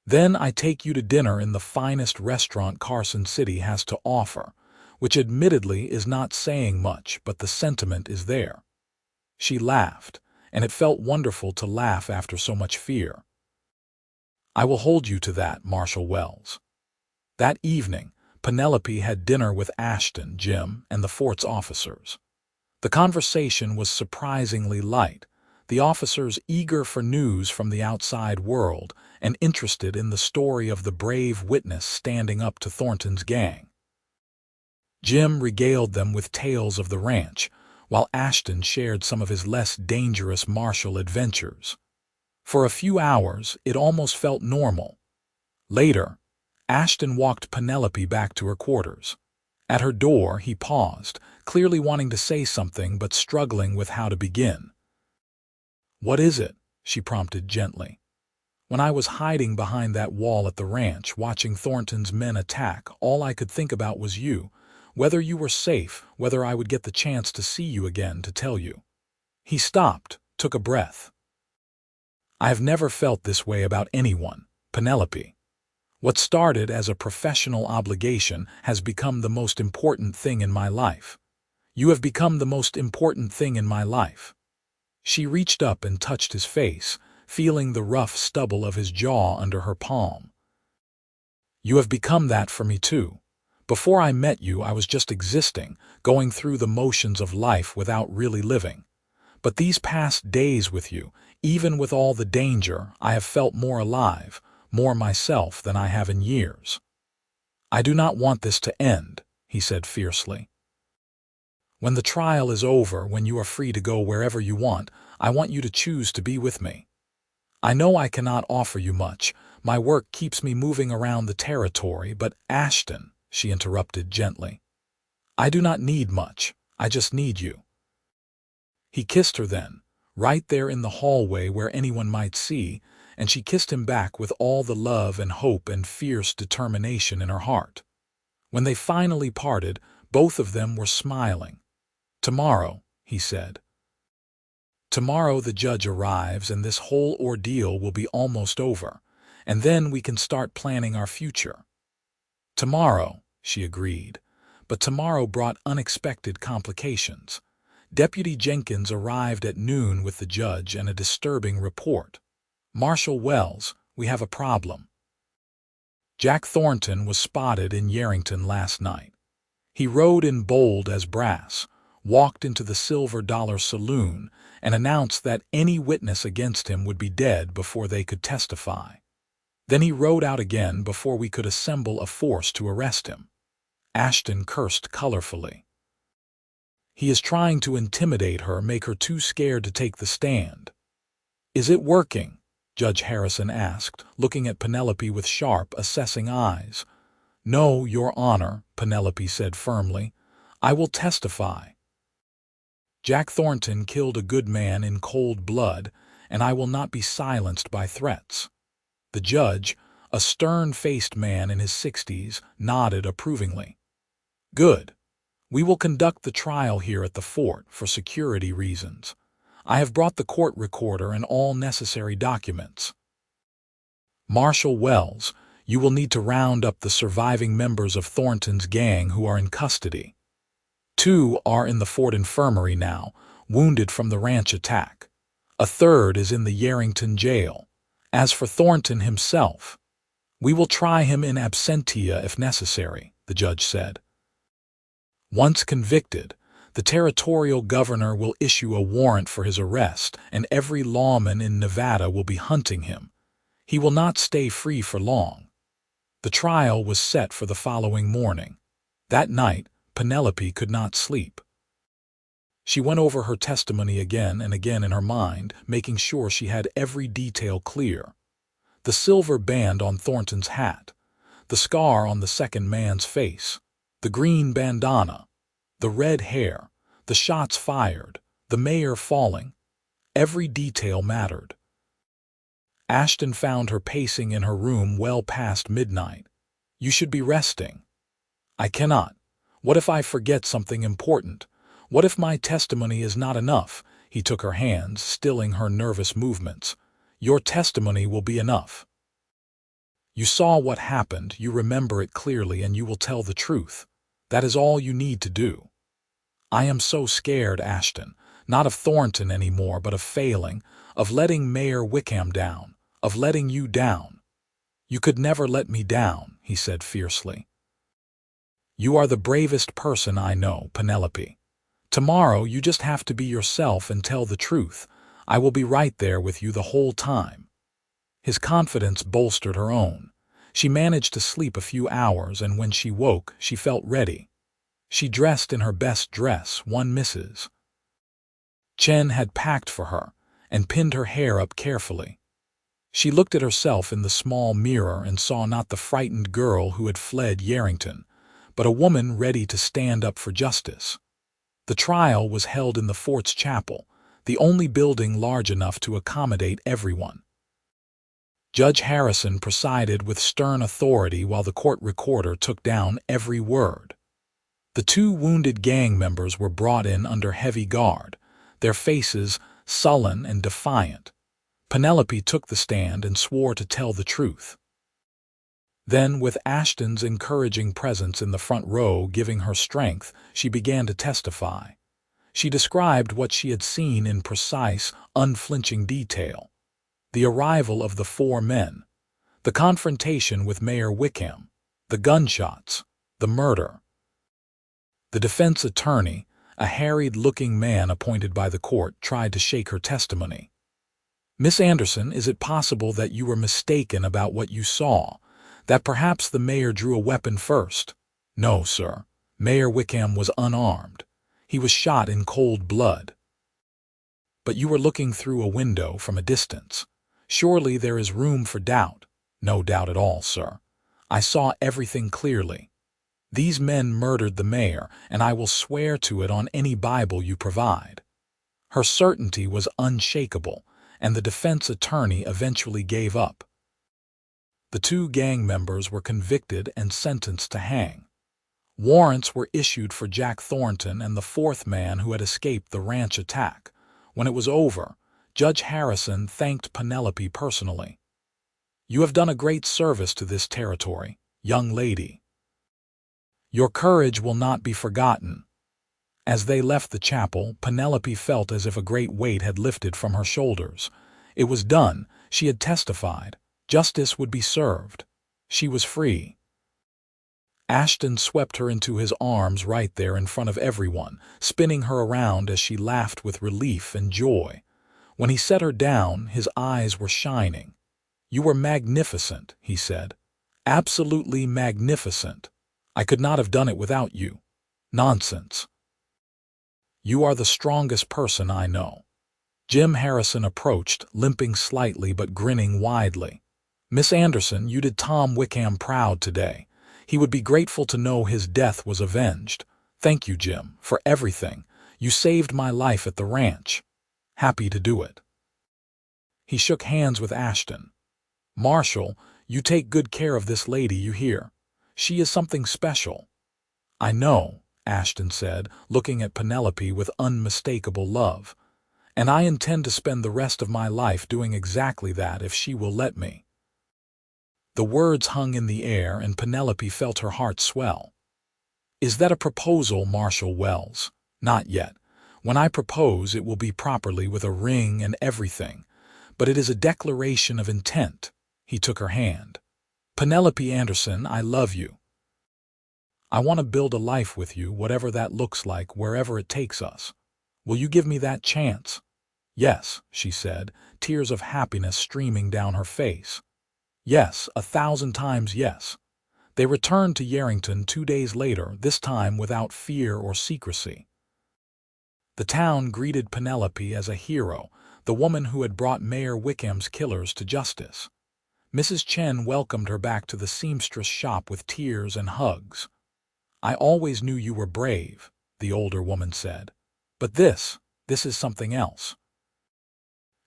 "Then I take you to dinner in the finest restaurant Carson City has to offer, which admittedly is not saying much, but the sentiment is there." She laughed, and it felt wonderful to laugh after so much fear. "I will hold you to that, Marshal Wells." That evening, Penelope had dinner with Ashton, Jim, and the fort's officers. The conversation was surprisingly light, the officers eager for news from the outside world and interested in the story of the brave witness standing up to Thornton's gang. Jim regaled them with tales of the ranch, while Ashton shared some of his less dangerous martial adventures. For a few hours, it almost felt normal. Later, Ashton walked Penelope back to her quarters. At her door, he paused, clearly wanting to say something but struggling with how to begin. "What is it?" she prompted gently. "When I was hiding behind that wall at the ranch, watching Thornton's men attack, all I could think about was you, whether you were safe, whether I would get the chance to see you again to tell you." He stopped, took a breath. "I have never felt this way about anyone, Penelope. What started as a professional obligation has become the most important thing in my life. You have become the most important thing in my life." She reached up and touched his face, feeling the rough stubble of his jaw under her palm. "You have become that for me too. Before I met you, I was just existing, going through the motions of life without really living. But these past days with you, even with all the danger, I have felt more alive, more myself than I have in years." "I do not want this to end," he said fiercely. "When the trial is over, when you are free to go wherever you want, I want you to choose to be with me. I know I cannot offer you much. My work keeps me moving around the territory, but Ashton," she interrupted gently, "I do not need much. I just need you." He kissed her then, right there in the hallway where anyone might see, and she kissed him back with all the love and hope and fierce determination in her heart. When they finally parted, both of them were smiling. "Tomorrow," he said. "Tomorrow the judge arrives and this whole ordeal will be almost over, and then we can start planning our future." "Tomorrow," she agreed, but tomorrow brought unexpected complications. Deputy Jenkins arrived at noon with the judge and a disturbing report. "Marshal Wells, we have a problem. Jack Thornton was spotted in Yerington last night. He rode in bold as brass, walked into the Silver Dollar Saloon, and announced that any witness against him would be dead before they could testify. Then he rode out again before we could assemble a force to arrest him." Ashton cursed colorfully. "He is trying to intimidate her, make her too scared to take the stand." "Is it working?" Judge Harrison asked, looking at Penelope with sharp, assessing eyes. "No, Your Honor," Penelope said firmly. "I will testify. Jack Thornton killed a good man in cold blood, and I will not be silenced by threats." The judge, a stern-faced man in his 60s, nodded approvingly. "Good. We will conduct the trial here at the fort for security reasons. I have brought the court recorder and all necessary documents. Marshal Wells, you will need to round up the surviving members of Thornton's gang who are in custody. 2 are in the fort infirmary now, wounded from the ranch attack. A 3rd is in the Yerington jail. As for Thornton himself, we will try him in absentia if necessary," the judge said. "Once convicted, The territorial governor will issue a warrant for his arrest, and every lawman in Nevada will be hunting him. He will not stay free for long. The trial was set for the following morning. That night, Penelope could not sleep. She went over her testimony again and again in her mind, making sure she had every detail clear. The silver band on Thornton's hat, the scar on the second man's face, the green bandana, the red hair, the shots fired, the mayor falling. Every detail mattered. Ashton found her pacing in her room well past midnight. "You should be resting." "I cannot. What if I forget something important? What if my testimony is not enough?" He took her hands, stilling her nervous movements. "Your testimony will be enough. You saw what happened, you remember it clearly, and you will tell the truth. That is all you need to do." "I am so scared, Ashton, not of Thornton anymore, but of failing, of letting Mayor Wickham down, of letting you down." "You could never let me down," he said fiercely. "You are the bravest person I know, Penelope. Tomorrow you just have to be yourself and tell the truth. I will be right there with you the whole time." His confidence bolstered her own. She managed to sleep a few hours, and when she woke, she felt ready. She dressed in her best dress, one Mrs. Chen had packed for her, and pinned her hair up carefully. She looked at herself in the small mirror and saw not the frightened girl who had fled Yerington, but a woman ready to stand up for justice. The trial was held in the fort's chapel, the only building large enough to accommodate everyone. Judge Harrison presided with stern authority while the court recorder took down every word. The two wounded gang members were brought in under heavy guard, their faces sullen and defiant. Penelope took the stand and swore to tell the truth. Then, with Ashton's encouraging presence in the front row giving her strength, she began to testify. She described what she had seen in precise, unflinching detail. The arrival of the four men, the confrontation with Mayor Wickham, the gunshots, the murder. The defense attorney, a harried-looking man appointed by the court, tried to shake her testimony. "Miss Anderson, is it possible that you were mistaken about what you saw? That perhaps the mayor drew a weapon first?" "No, sir. Mayor Wickham was unarmed. He was shot in cold blood." "But you were looking through a window from a distance. Surely there is room for doubt." "No doubt at all, sir. I saw everything clearly. These men murdered the mayor, and I will swear to it on any Bible you provide." Her certainty was unshakable, and the defense attorney eventually gave up. The two gang members were convicted and sentenced to hang. Warrants were issued for Jack Thornton and the fourth man who had escaped the ranch attack. When it was over, Judge Harrison thanked Penelope personally. "You have done a great service to this territory, young lady. Your courage will not be forgotten." As they left the chapel, Penelope felt as if a great weight had lifted from her shoulders. It was done. She had testified. Justice would be served. She was free. Ashton swept her into his arms right there in front of everyone, spinning her around as she laughed with relief and joy. When he set her down, his eyes were shining. "You were magnificent," he said. "Absolutely magnificent. I could not have done it without you." "Nonsense. You are the strongest person I know." Jim Harrison approached, limping slightly but grinning widely. "Miss Anderson, you did Tom Wickham proud today. He would be grateful to know his death was avenged. Thank you, Jim, for everything. You saved my life at the ranch." "Happy to do it." He shook hands with Ashton. "Marshal, you take good care of this lady, you hear? She is something special." "I know," Ashton said, looking at Penelope with unmistakable love. "And I intend to spend the rest of my life doing exactly that if she will let me." The words hung in the air, and Penelope felt her heart swell. "Is that a proposal, Marshal Wells?" "Not yet. When I propose, it will be properly with a ring and everything. But it is a declaration of intent." He took her hand. "Penelope Anderson, I love you. I want to build a life with you, whatever that looks like, wherever it takes us. Will you give me that chance?" "Yes," she said, tears of happiness streaming down her face. "Yes, 1,000 times yes." They returned to Yerington 2 days later, this time without fear or secrecy. The town greeted Penelope as a hero, the woman who had brought Mayor Wickham's killers to justice. Mrs. Chen welcomed her back to the seamstress shop with tears and hugs. "I always knew you were brave," the older woman said. "But this is something else.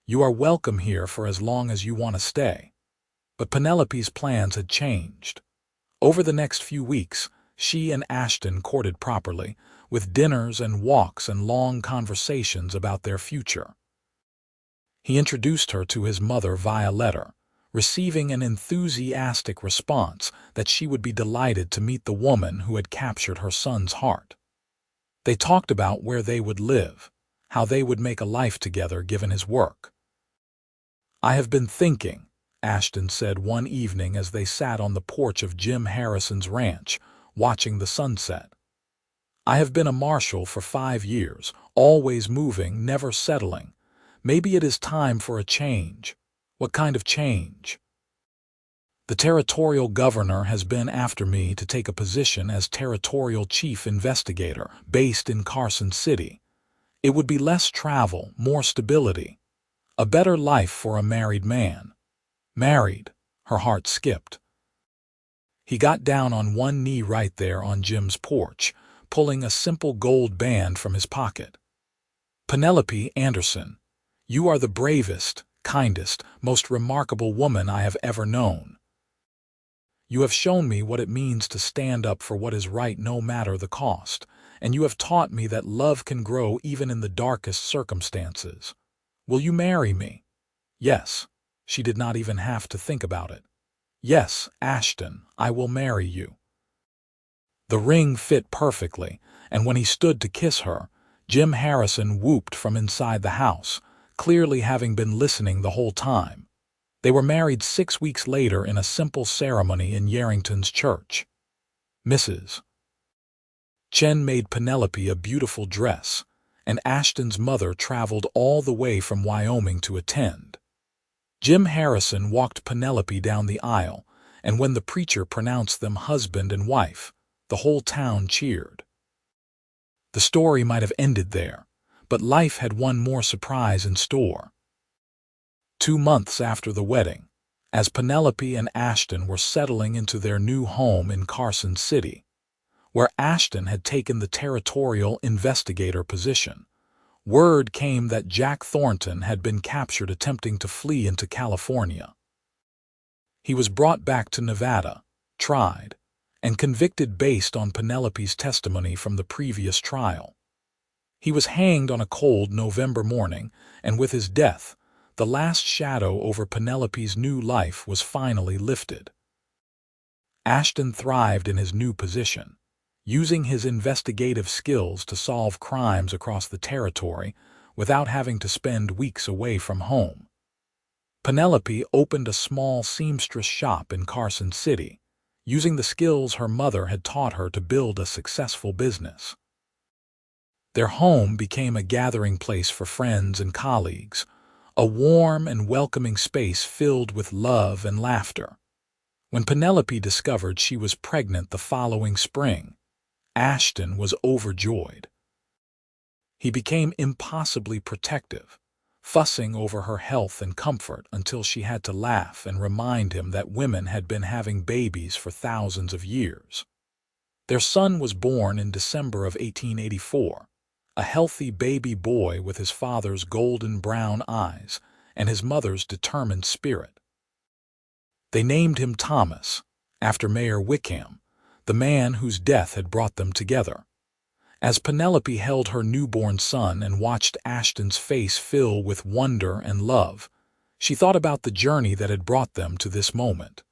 You are welcome here for as long as you want to stay." But Penelope's plans had changed. Over the next few weeks, she and Ashton courted properly, with dinners and walks and long conversations about their future. He introduced her to his mother via letter, receiving an enthusiastic response that she would be delighted to meet the woman who had captured her son's heart. They talked about where they would live, how they would make a life together given his work. "I have been thinking," Ashton said one evening as they sat on the porch of Jim Harrison's ranch, watching the sunset. "I have been a marshal for 5 years, always moving, never settling. Maybe it is time for a change." "What kind of change?" "The territorial governor has been after me to take a position as territorial chief investigator, based in Carson City. It would be less travel, more stability. A better life for a married man." "Married?" Her heart skipped. He got down on one knee right there on Jim's porch, pulling a simple gold band from his pocket. "Penelope Anderson, you are the bravest, kindest, most remarkable woman I have ever known. You have shown me what it means to stand up for what is right no matter the cost, and you have taught me that love can grow even in the darkest circumstances. Will you marry me?" "Yes." She did not even have to think about it. "Yes, Ashton, I will marry you." The ring fit perfectly, and when he stood to kiss her, Jim Harrison whooped from inside the house, clearly having been listening the whole time. They were married 6 weeks later in a simple ceremony in Yerington's church. Mrs. Chen made Penelope a beautiful dress, and Ashton's mother traveled all the way from Wyoming to attend. Jim Harrison walked Penelope down the aisle, and when the preacher pronounced them husband and wife, the whole town cheered. The story might have ended there, but life had one more surprise in store. 2 months after the wedding, as Penelope and Ashton were settling into their new home in Carson City, where Ashton had taken the territorial investigator position, word came that Jack Thornton had been captured attempting to flee into California. He was brought back to Nevada, tried, and convicted based on Penelope's testimony from the previous trial. He was hanged on a cold November morning, and with his death, the last shadow over Penelope's new life was finally lifted. Ashton thrived in his new position, using his investigative skills to solve crimes across the territory without having to spend weeks away from home. Penelope opened a small seamstress shop in Carson City, using the skills her mother had taught her to build a successful business. Their home became a gathering place for friends and colleagues, a warm and welcoming space filled with love and laughter. When Penelope discovered she was pregnant the following spring, Ashton was overjoyed. He became impossibly protective, fussing over her health and comfort until she had to laugh and remind him that women had been having babies for thousands of years. Their son was born in December of 1884, a healthy baby boy with his father's golden brown eyes and his mother's determined spirit. They named him Thomas, after Mayor Wickham, the man whose death had brought them together. As Penelope held her newborn son and watched Ashton's face fill with wonder and love, she thought about the journey that had brought them to this moment.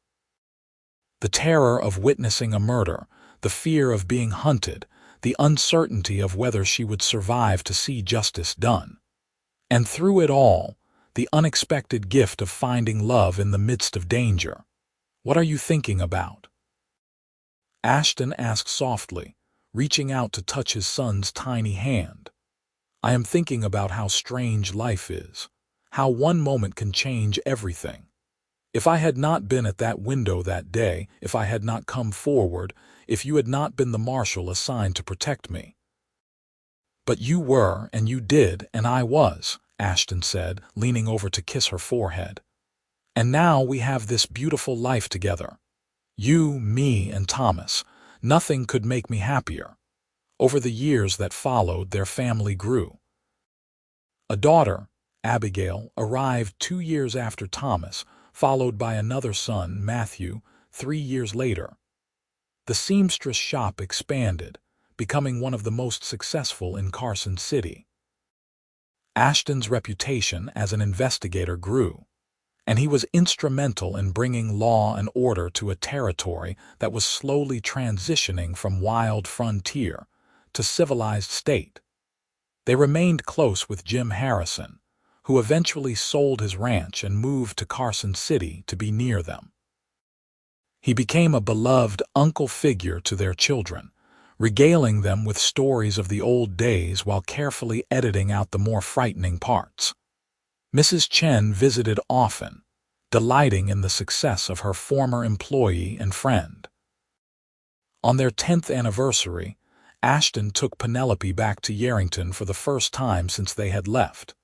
The terror of witnessing a murder, the fear of being hunted, the uncertainty of whether she would survive to see justice done. And through it all, the unexpected gift of finding love in the midst of danger. What are you thinking about? Ashton asked softly, reaching out to touch his son's tiny hand. I am thinking about how strange life is, how one moment can change everything. If I had not been at that window that day, if I had not come forward, if you had not been the marshal assigned to protect me. But you were, and you did, and I was, Ashton said, leaning over to kiss her forehead. And now we have this beautiful life together. You, me, and Thomas. Nothing could make me happier. Over the years that followed, their family grew. A daughter, Abigail, arrived 2 years after Thomas, followed by another son, Matthew, 3 years later. The seamstress shop expanded, becoming one of the most successful in Carson City. Ashton's reputation as an investigator grew, and he was instrumental in bringing law and order to a territory that was slowly transitioning from wild frontier to civilized state. They remained close with Jim Harrison, who eventually sold his ranch and moved to Carson City to be near them. He became a beloved uncle figure to their children, regaling them with stories of the old days while carefully editing out the more frightening parts. Mrs. Chen visited often, delighting in the success of her former employee and friend. On their 10th anniversary, Ashton took Penelope back to Yerington for the first time since they had left.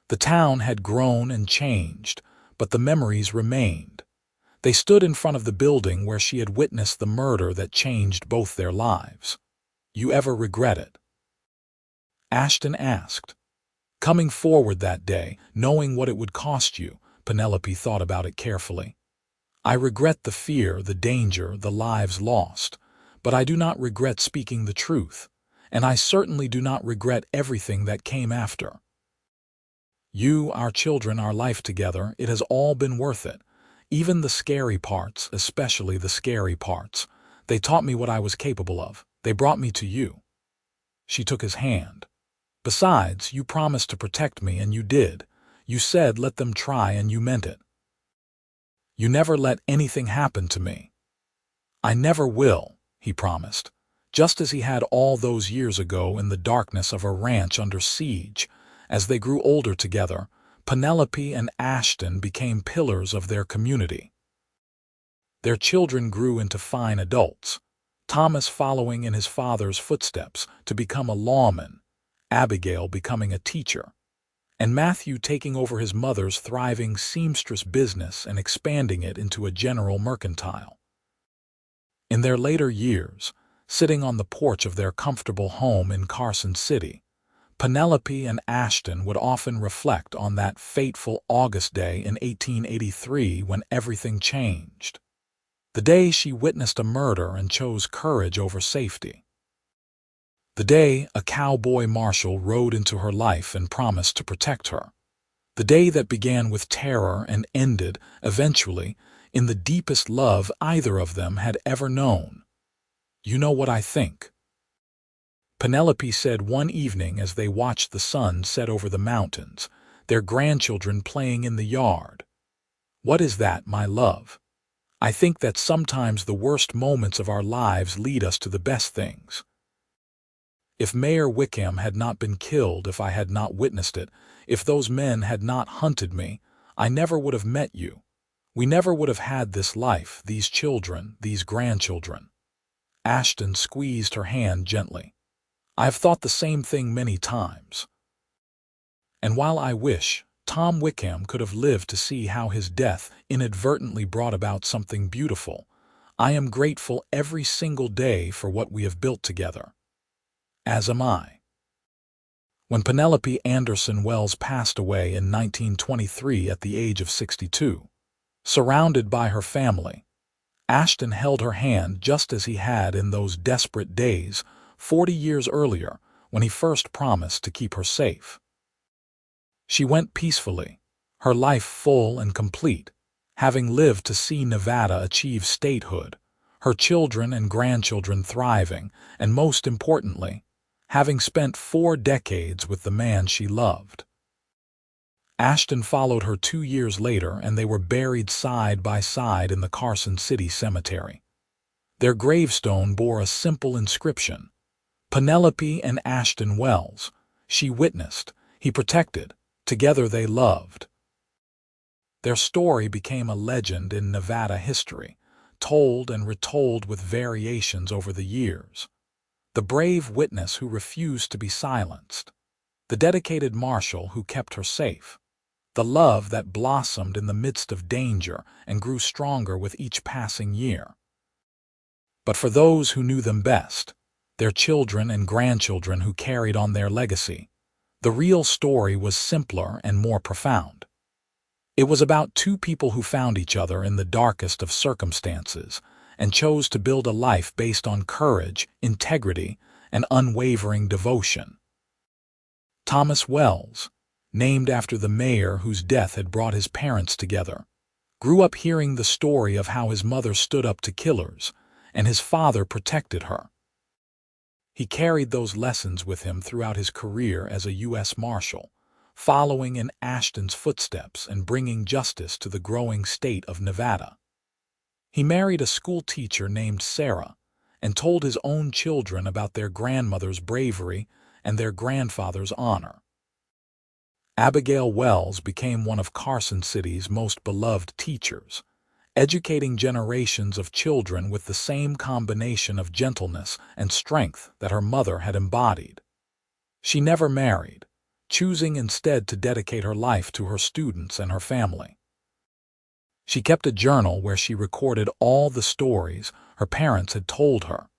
The town had grown and changed, but the memories remained. They stood in front of the building where she had witnessed the murder that changed both their lives. You ever regret it? Ashton asked. Coming forward that day, knowing what it would cost you, Penelope thought about it carefully. I regret the fear, the danger, the lives lost, but I do not regret speaking the truth, and I certainly do not regret everything that came after. You, our children, our life together, it has all been worth it. Even the scary parts, especially the scary parts. They taught me what I was capable of. They brought me to you. She took his hand. Besides, you promised to protect me, and you did. You said let them try, and you meant it. You never let anything happen to me. I never will, he promised, just as he had all those years ago in the darkness of a ranch under siege. As they grew older together, Penelope and Ashton became pillars of their community. Their children grew into fine adults, Thomas following in his father's footsteps to become a lawman, Abigail becoming a teacher, and Matthew taking over his mother's thriving seamstress business and expanding it into a general mercantile. In their later years, sitting on the porch of their comfortable home in Carson City, Penelope and Ashton would often reflect on that fateful August day in 1883 when everything changed. The day she witnessed a murder and chose courage over safety. The day a cowboy marshal rode into her life and promised to protect her. The day that began with terror and ended, eventually, in the deepest love either of them had ever known. You know what I think? Penelope said one evening as they watched the sun set over the mountains, their grandchildren playing in the yard. What is that, my love? I think that sometimes the worst moments of our lives lead us to the best things. If Mayor Wickham had not been killed, if I had not witnessed it, if those men had not hunted me, I never would have met you. We never would have had this life, these children, these grandchildren. Ashton squeezed her hand gently. I have thought the same thing many times. And while I wish Tom Wickham could have lived to see how his death inadvertently brought about something beautiful, I am grateful every single day for what we have built together. As am I. When Penelope Anderson Wells passed away in 1923 at the age of 62, surrounded by her family, Ashton held her hand just as he had in those desperate days 40 years earlier when he first promised to keep her safe. She went peacefully, her life full and complete, having lived to see Nevada achieve statehood, her children and grandchildren thriving, and most importantly, having spent 4 decades with the man she loved. Ashton followed her 2 years later, and they were buried side by side in the Carson City Cemetery. Their gravestone bore a simple inscription: Penelope and Ashton Wells. She witnessed, he protected, together they loved. Their story became a legend in Nevada history, told and retold with variations over the years. The brave witness who refused to be silenced. The dedicated marshal who kept her safe. The love that blossomed in the midst of danger and grew stronger with each passing year. But for those who knew them best, their children and grandchildren who carried on their legacy, the real story was simpler and more profound. It was about two people who found each other in the darkest of circumstances and chose to build a life based on courage, integrity, and unwavering devotion. Thomas Wells, named after the mayor whose death had brought his parents together, grew up hearing the story of how his mother stood up to killers and his father protected her. He carried those lessons with him throughout his career as a U.S. Marshal, following in Ashton's footsteps and bringing justice to the growing state of Nevada. He married a school teacher named Sarah and told his own children about their grandmother's bravery and their grandfather's honor. Abigail Wells became one of Carson City's most beloved teachers, educating generations of children with the same combination of gentleness and strength that her mother had embodied. She never married, choosing instead to dedicate her life to her students and her family. She kept a journal where she recorded all the stories her parents had told her,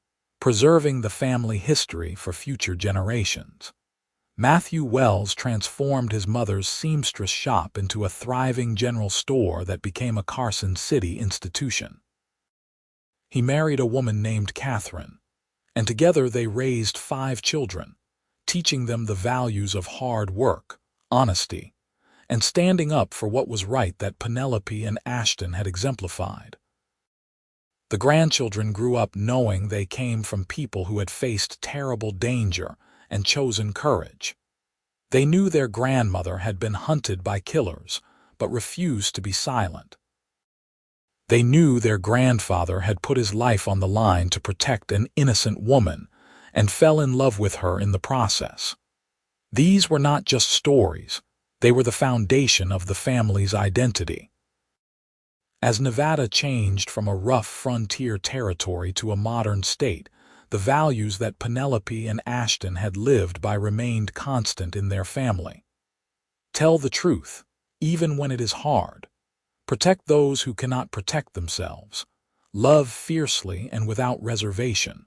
preserving the family history for future generations. Matthew Wells transformed his mother's seamstress shop into a thriving general store that became a Carson City institution. He married a woman named Catherine, and together they raised 5 children, teaching them the values of hard work, honesty, and standing up for what was right that Penelope and Ashton had exemplified. The grandchildren grew up knowing they came from people who had faced terrible danger and chosen courage. They knew their grandmother had been hunted by killers, but refused to be silent. They knew their grandfather had put his life on the line to protect an innocent woman and fell in love with her in the process. These were not just stories, they were the foundation of the family's identity. As Nevada changed from a rough frontier territory to a modern state, the values that Penelope and Ashton had lived by remained constant in their family. Tell the truth, even when it is hard. Protect those who cannot protect themselves. Love fiercely and without reservation.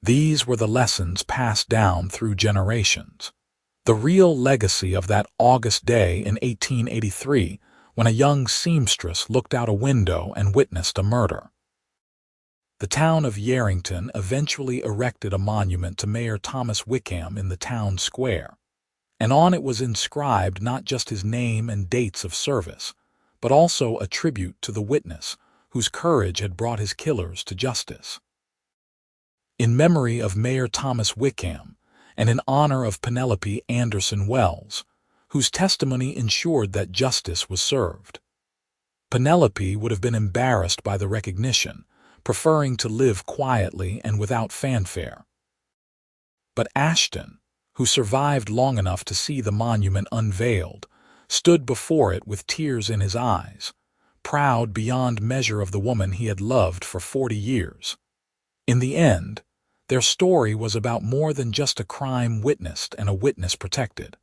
These were the lessons passed down through generations. The real legacy of that August day in 1883, when a young seamstress looked out a window and witnessed a murder. The town of Yerington eventually erected a monument to Mayor Thomas Wickham in the town square, and on it was inscribed not just his name and dates of service, but also a tribute to the witness whose courage had brought his killers to justice. In memory of Mayor Thomas Wickham, and in honor of Penelope Anderson Wells, whose testimony ensured that justice was served. Penelope would have been embarrassed by the recognition, preferring to live quietly and without fanfare. But Ashton, who survived long enough to see the monument unveiled, stood before it with tears in his eyes, proud beyond measure of the woman he had loved for 40 years. In the end, their story was about more than just a crime witnessed and a witness protected.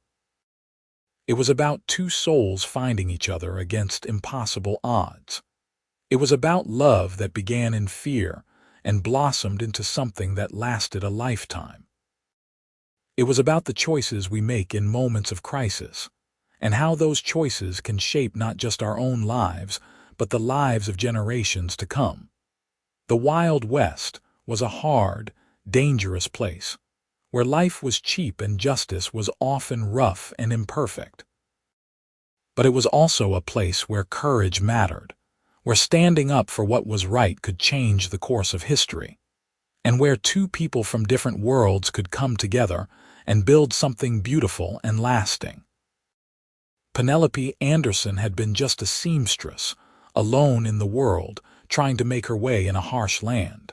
It was about two souls finding each other against impossible odds. It was about love that began in fear and blossomed into something that lasted a lifetime. It was about the choices we make in moments of crisis, and how those choices can shape not just our own lives, but the lives of generations to come. The Wild West was a hard, dangerous place, where life was cheap and justice was often rough and imperfect. But it was also a place where courage mattered, where standing up for what was right could change the course of history, and where two people from different worlds could come together and build something beautiful and lasting. Penelope Anderson had been just a seamstress, alone in the world, trying to make her way in a harsh land.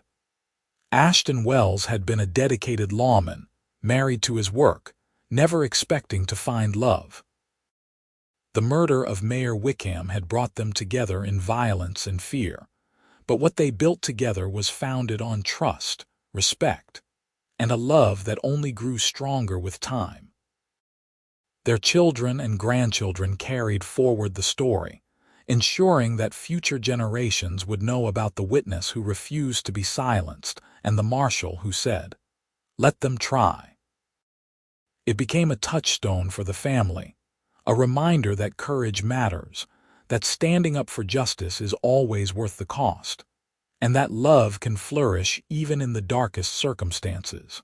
Ashton Wells had been a dedicated lawman, married to his work, never expecting to find love. The murder of Mayor Wickham had brought them together in violence and fear, but what they built together was founded on trust, respect, and a love that only grew stronger with time. Their children and grandchildren carried forward the story, ensuring that future generations would know about the witness who refused to be silenced and the marshal who said, "Let them try." It became a touchstone for the family, a reminder that courage matters, that standing up for justice is always worth the cost, and that love can flourish even in the darkest circumstances.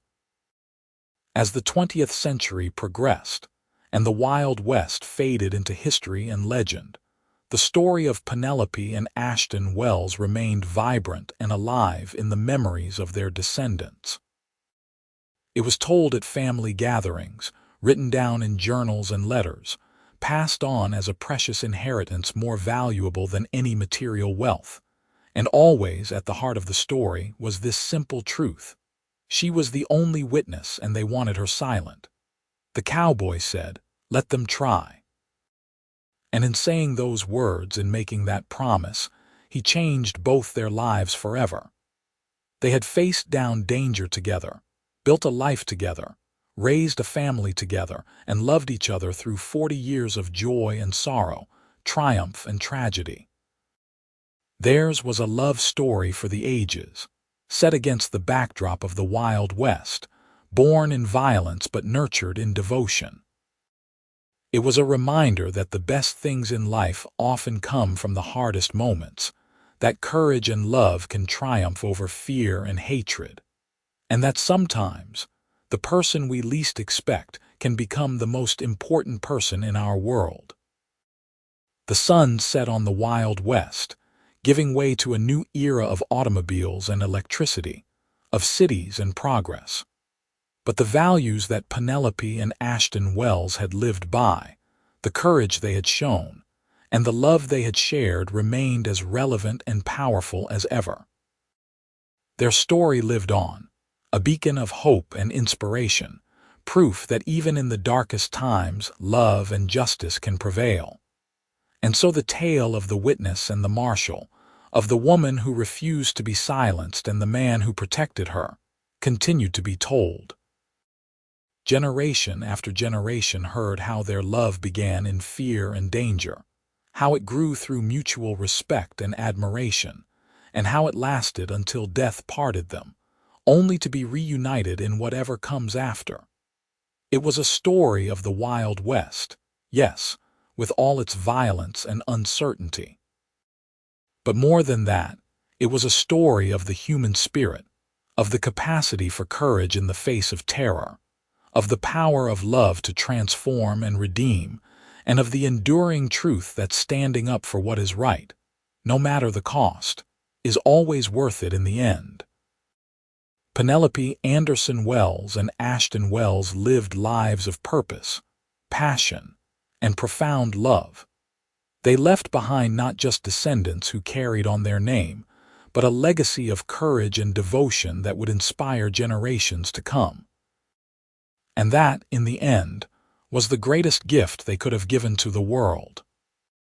As the 20th century progressed, and the Wild West faded into history and legend, the story of Penelope and Ashton Wells remained vibrant and alive in the memories of their descendants. It was told at family gatherings, written down in journals and letters, passed on as a precious inheritance more valuable than any material wealth. And always at the heart of the story was this simple truth: she was the only witness and they wanted her silent. The cowboy said, "Let them try." And in saying those words and making that promise, he changed both their lives forever. They had faced down danger together, built a life together, raised a family together, and loved each other through 40 years of joy and sorrow, triumph and tragedy. Theirs was a love story for the ages, set against the backdrop of the Wild West, born in violence but nurtured in devotion. It was a reminder that the best things in life often come from the hardest moments, that courage and love can triumph over fear and hatred, and that sometimes the person we least expect can become the most important person in our world. The sun set on the Wild West, giving way to a new era of automobiles and electricity, of cities and progress. But the values that Penelope and Ashton Wells had lived by, the courage they had shown, and the love they had shared remained as relevant and powerful as ever. Their story lived on, a beacon of hope and inspiration, proof that even in the darkest times, love and justice can prevail. And so the tale of the witness and the marshal, of the woman who refused to be silenced and the man who protected her, continued to be told. Generation after generation heard how their love began in fear and danger, how it grew through mutual respect and admiration, and how it lasted until death parted them, only to be reunited in whatever comes after. It was a story of the Wild West, yes, with all its violence and uncertainty. But more than that, it was a story of the human spirit, of the capacity for courage in the face of terror, of the power of love to transform and redeem, and of the enduring truth that standing up for what is right, no matter the cost, is always worth it in the end. Penelope Anderson Wells and Ashton Wells lived lives of purpose, passion, and profound love. They left behind not just descendants who carried on their name, but a legacy of courage and devotion that would inspire generations to come. And that, in the end, was the greatest gift they could have given to the world.